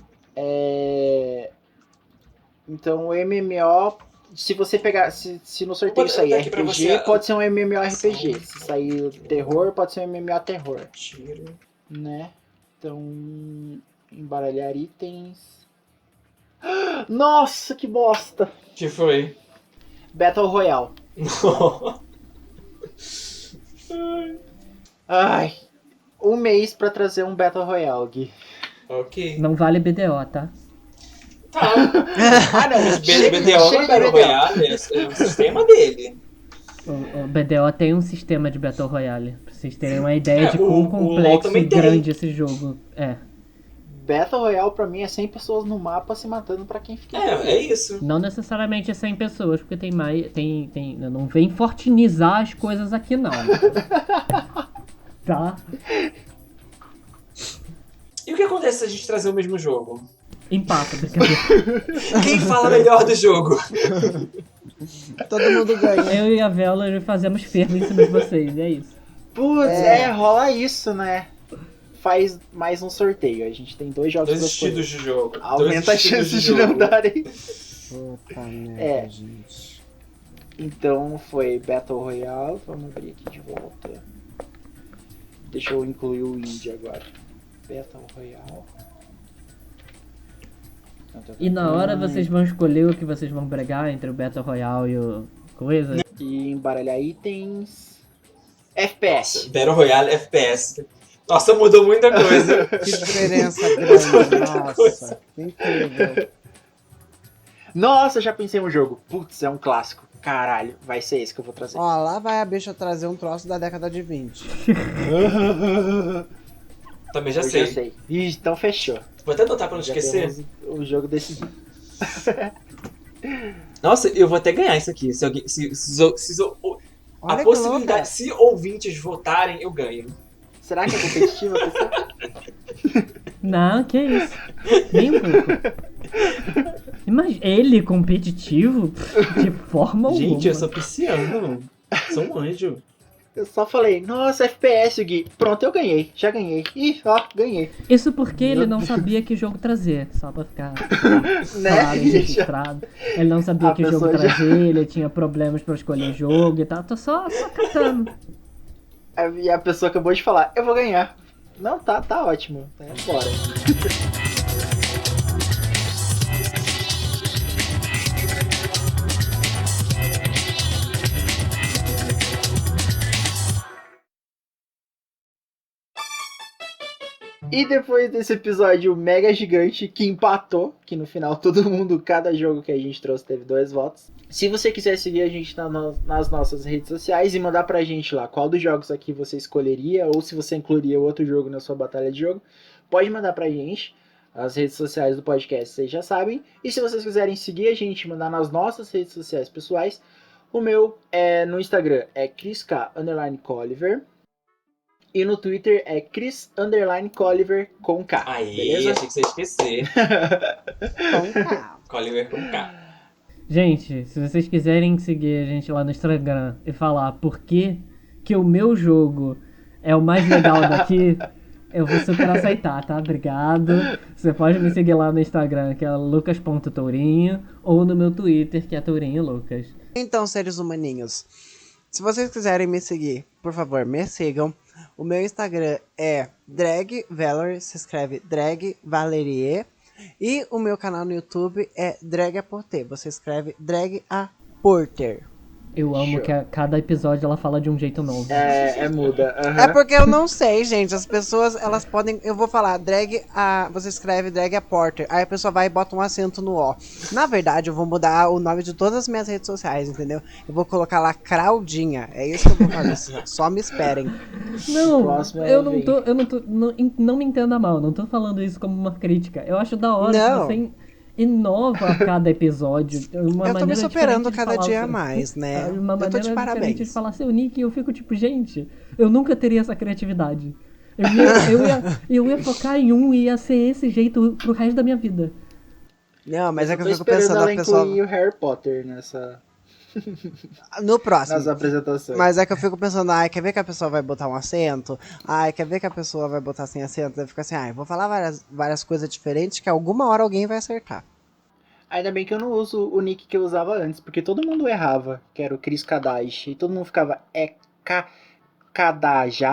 Então o MMO, se você pegar, se no sorteio Vou sair botar aqui pra RPG, você. pode ser um MMORPG. Se sair terror, pode ser um MMO terror, Tiro. né? Então, embaralhar itens. Nossa, que bosta! Que foi? Battle Royale. Ai, um mês pra trazer um Battle Royale, Gui. Ok. não vale BDO, tá? Tá. Ah, não, Mas chega BDO não de é Battle BDO. Royale, é o sistema dele. O BDO tem um sistema de Battle Royale, pra vocês terem uma ideia de o quão LoL complexo também e tem. grande esse jogo é. Battle Royale pra mim é 100 pessoas no mapa se matando pra quem fica. É isso. Não necessariamente é 100 pessoas, porque tem mais. Não vem fortinizar as coisas aqui, não. Tá? E o que acontece se a gente trazer o mesmo jogo? Empata, brincadeira. Quem fala melhor do jogo? Todo mundo ganha. Eu e a Vela fazemos firme em cima de vocês, é isso. Putz, rola isso, né? Faz mais um sorteio. A gente tem 2 jogos Dois pra estilos de jogo. Aumenta a Dois estilos chance de não jogo. darem. Puta merda, É. gente. Então foi Battle Royale. Vamos abrir aqui de volta. Deixa eu incluir o indie agora. Battle Royale. E na hora vocês vão escolher o que vocês vão bregar entre o Battle Royale e o coisa. E embaralhar itens. FPS. Battle Royale FPS. Nossa, mudou muita coisa. Que diferença grande, nossa. Incrível. Nossa, já pensei um jogo. Putz, é um clássico. Caralho, vai ser esse que eu vou trazer. Ó, lá vai a bicha trazer um troço da década de 20. Também já Eu sei. já sei. Ih, então fechou. Vou até anotar pra não Já esquecer. temos o jogo decidido. Nossa, eu vou até ganhar isso aqui. Se alguém, se a Olha que possibilidade, louca. se ouvintes votarem, eu ganho. Será que é competitiva, pessoal? Não, que isso. Nem um pouco. Mas ele competitivo? De forma alguma. Gente, eu sou pisciano. Sou um anjo. Eu só falei, nossa, FPS, Gui. Pronto, eu ganhei. Já ganhei. Ih, ó, ganhei. Isso porque ele não sabia que jogo trazer, só pra ficar Né? claro e registrado. Ele não sabia A que jogo pessoa já- trazer, ele tinha problemas pra escolher jogo e tal. Tô só catando. E a pessoa acabou de falar, eu vou ganhar. Não, tá ótimo. Bora. E depois desse episódio mega gigante que empatou, que no final todo mundo, cada jogo que a gente trouxe teve 2 votos. Se você quiser seguir a gente nas nossas redes sociais e mandar pra gente lá qual dos jogos aqui você escolheria, ou se você incluiria outro jogo na sua batalha de jogo, pode mandar pra gente. As redes sociais do podcast vocês já sabem. E se vocês quiserem seguir a gente, mandar nas nossas redes sociais pessoais, o meu é no Instagram é chrisk_Colliver. E no Twitter é Chris_Colliver com K. Aí, beleza? achei que você ia esquecer. Com calma. Colliver com K. Gente, se vocês quiserem seguir a gente lá no Instagram e falar por que o meu jogo é o mais legal daqui, eu vou super aceitar, tá? Obrigado. Você pode me seguir lá no Instagram, que é lucas.tourinho, ou no meu Twitter, que é tourinholucas. Então, seres humaninhos, se vocês quiserem me seguir, por favor, me sigam. O meu Instagram é dragvalerie, se escreve dragvalerie. E o meu canal no YouTube é dragaporter, você escreve dragaporter. Eu amo Show. que a cada episódio ela fala de um jeito novo. É muda. aham. É porque eu não sei, gente. As pessoas, elas podem. Eu vou falar, você escreve drag a porter. Aí a pessoa vai e bota um acento no O. Na verdade, eu vou mudar o nome de todas as minhas redes sociais, entendeu? Eu vou colocar lá Claudinha. É isso que eu vou fazer. Só me esperem. Não, Próximo eu ela não me entenda mal, não tô falando isso como uma crítica. Eu acho da hora Não. que você inova a cada episódio. Uma Eu tô me maneira superando diferente de cada falar dia o a seu- mais, né? Uma Eu tô maneira de diferente parabéns. de falar seu nick e eu fico tipo, gente, eu nunca teria essa criatividade. Eu ia focar em um e ia ser esse jeito pro resto da minha vida. Não, mas é que eu tô fico esperando pensando ela a pessoa. incluir o Harry Potter No próximo. nas apresentações. Mas é que eu fico pensando, ai, quer ver que a pessoa vai botar um acento? Ai, quer ver que a pessoa vai botar sem acento? Eu fico assim, ai, vou falar várias coisas diferentes que alguma hora alguém vai acertar. Ainda bem que eu não uso o nick que eu usava antes, porque todo mundo errava, que era o Chris Kadashi, e todo mundo ficava, Kadage,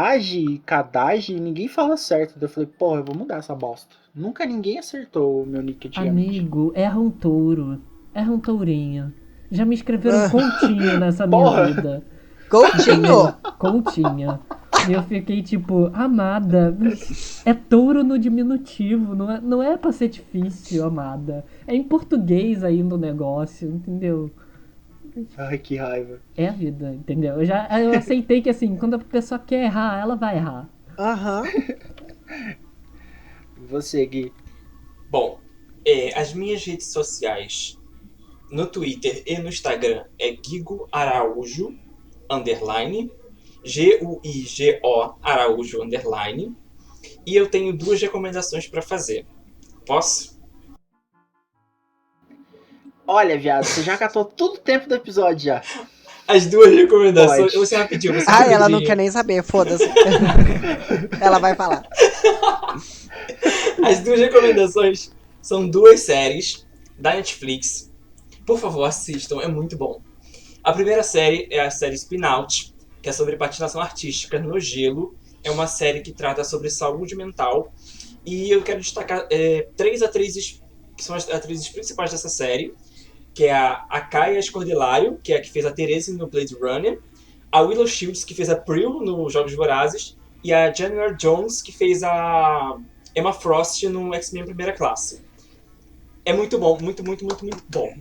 e ninguém fala certo. Daí eu falei, porra, eu vou mudar essa bosta. Nunca ninguém acertou o meu nick antigamente. Amigo, erra um touro. Erra um tourinho. Já me escreveram continho nessa minha Porra. vida. Coutinho! Continha. E eu fiquei tipo, amada, é touro no diminutivo, não é pra ser difícil, amada. É em português ainda o negócio, entendeu? Ai, que raiva. É a vida, entendeu? Eu aceitei que assim, quando a pessoa quer errar, ela vai errar. Aham. Você, Gui. Bom, as minhas redes sociais no Twitter e no Instagram é Guigo Araújo, _, GUIGO Araújo, _. E eu tenho 2 recomendações para fazer. Posso? Olha, viado, você já catou todo o tempo do episódio já. As 2 recomendações. Pode. Eu vou ser rapidinho. Ai, ela não quer nem saber, foda-se. Ela vai falar. As 2 recomendações são 2 séries da Netflix. Por favor, assistam, é muito bom. A primeira série é a série Spin-Out, que é sobre patinação artística no gelo. É uma série que trata sobre saúde mental. E eu quero destacar 3 atrizes, que são as atrizes principais dessa série, que é a Kaia Scodelario, que é a que fez a Therese no Blade Runner, a Willow Shields, que fez a Prill no Jogos Vorazes, e a January Jones, que fez a Emma Frost no X-Men Primeira Classe. É muito bom, muito, muito, muito, muito bom.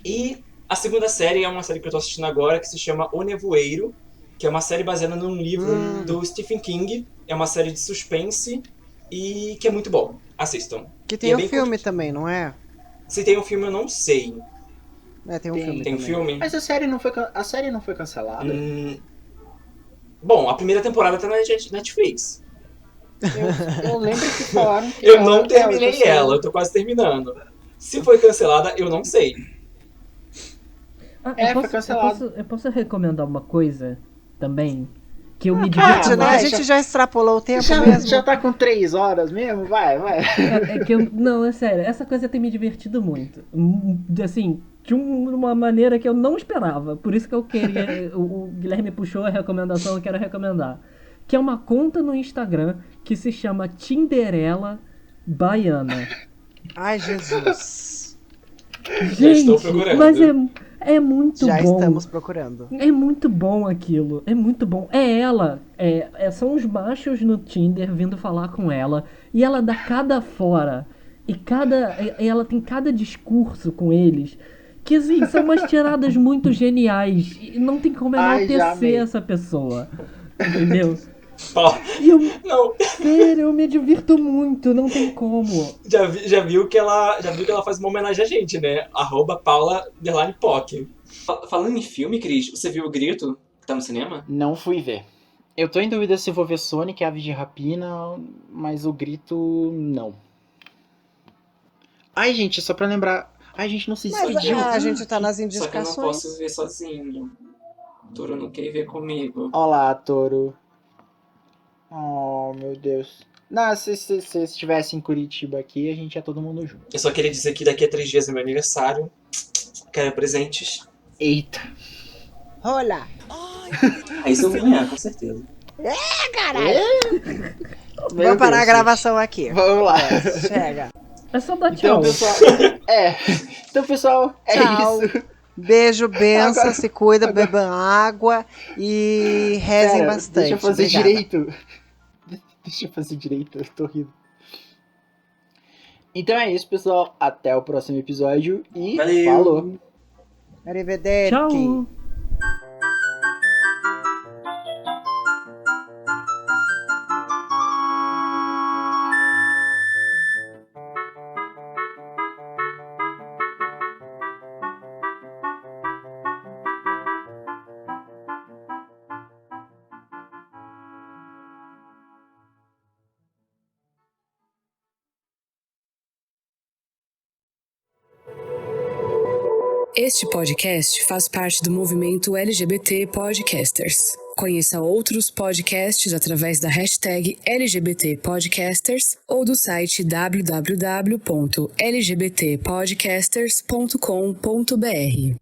E a segunda série é uma série que eu tô assistindo agora, que se chama O Nevoeiro, que é uma série baseada num livro do Stephen King. É uma série de suspense e que é muito bom. Assistam. Que E tem é o bem filme curto. também, não é? Se tem um filme, eu não sei. Tem um Tem- filme Tem um também. filme? Mas a série não foi cancelada? Bom, a primeira temporada tá na Netflix. Eu lembro que falaram que Eu ela- não terminei tá ela, eu tô quase terminando. Se foi cancelada, eu não sei. Ah, Foi cancelado. eu posso recomendar uma coisa também? Que eu me Pode, divirto né? vai, A gente já- já extrapolou o tempo Já, mesmo. já tá com 3 horas mesmo? Vai. É que eu. Não, é sério, essa coisa tem me divertido muito. Assim, de uma maneira que eu não esperava. Por isso que eu queria. O Guilherme puxou a recomendação, eu quero recomendar. Que é uma conta no Instagram que se chama Tinderela Baiana. Ai, Jesus. Gente, estou procurando. mas é muito Já bom. estamos procurando. É muito bom aquilo. É muito bom. É ela. São os machos no Tinder vindo falar com ela. E ela dá cada fora. E ela tem cada discurso com eles. Que assim, são umas tiradas muito geniais. E não tem como Ai, já enaltecer amei. essa pessoa. Entendeu? Ó, E eu, não, sério, eu me divirto muito. Não tem como. já viu que ela faz uma homenagem a gente, né? @Paula_Poc. Falando em filme, Cris, você viu o Grito, que tá no cinema? Não fui ver. Eu tô em dúvida se vou ver Sonic, Aves de Rapina, mas o Grito, não. Ai, gente, só pra lembrar. Ai, gente, não se Mas despediu. a gente tá nas Só que eu não indicações. posso ver sozinho. Toro não quer ver comigo. Olá, Toro. Oh, meu Deus. Não, se estivesse em Curitiba aqui, a gente ia todo mundo junto. Eu só queria dizer que daqui a 3 dias é meu aniversário. Quero presentes. Eita. Olá. Aí isso eu vou ganhar, com certeza. Vamos parar a gravação aqui. Vamos lá. Chega. É só dar Então, tchau. pessoal. Então, pessoal, é Tchau. isso. Beijo, benção, Agora- se cuida, bebam água e rezem Pera, bastante. Deixa eu fazer Obrigada. direito. Deixa eu fazer direito, eu tô rindo. Então é isso, pessoal. Até o próximo episódio e Valeu. falou. Arrivederci. Tchau. Este podcast faz parte do movimento LGBT Podcasters. Conheça outros podcasts através da hashtag LGBT Podcasters ou do site www.lgbtpodcasters.com.br.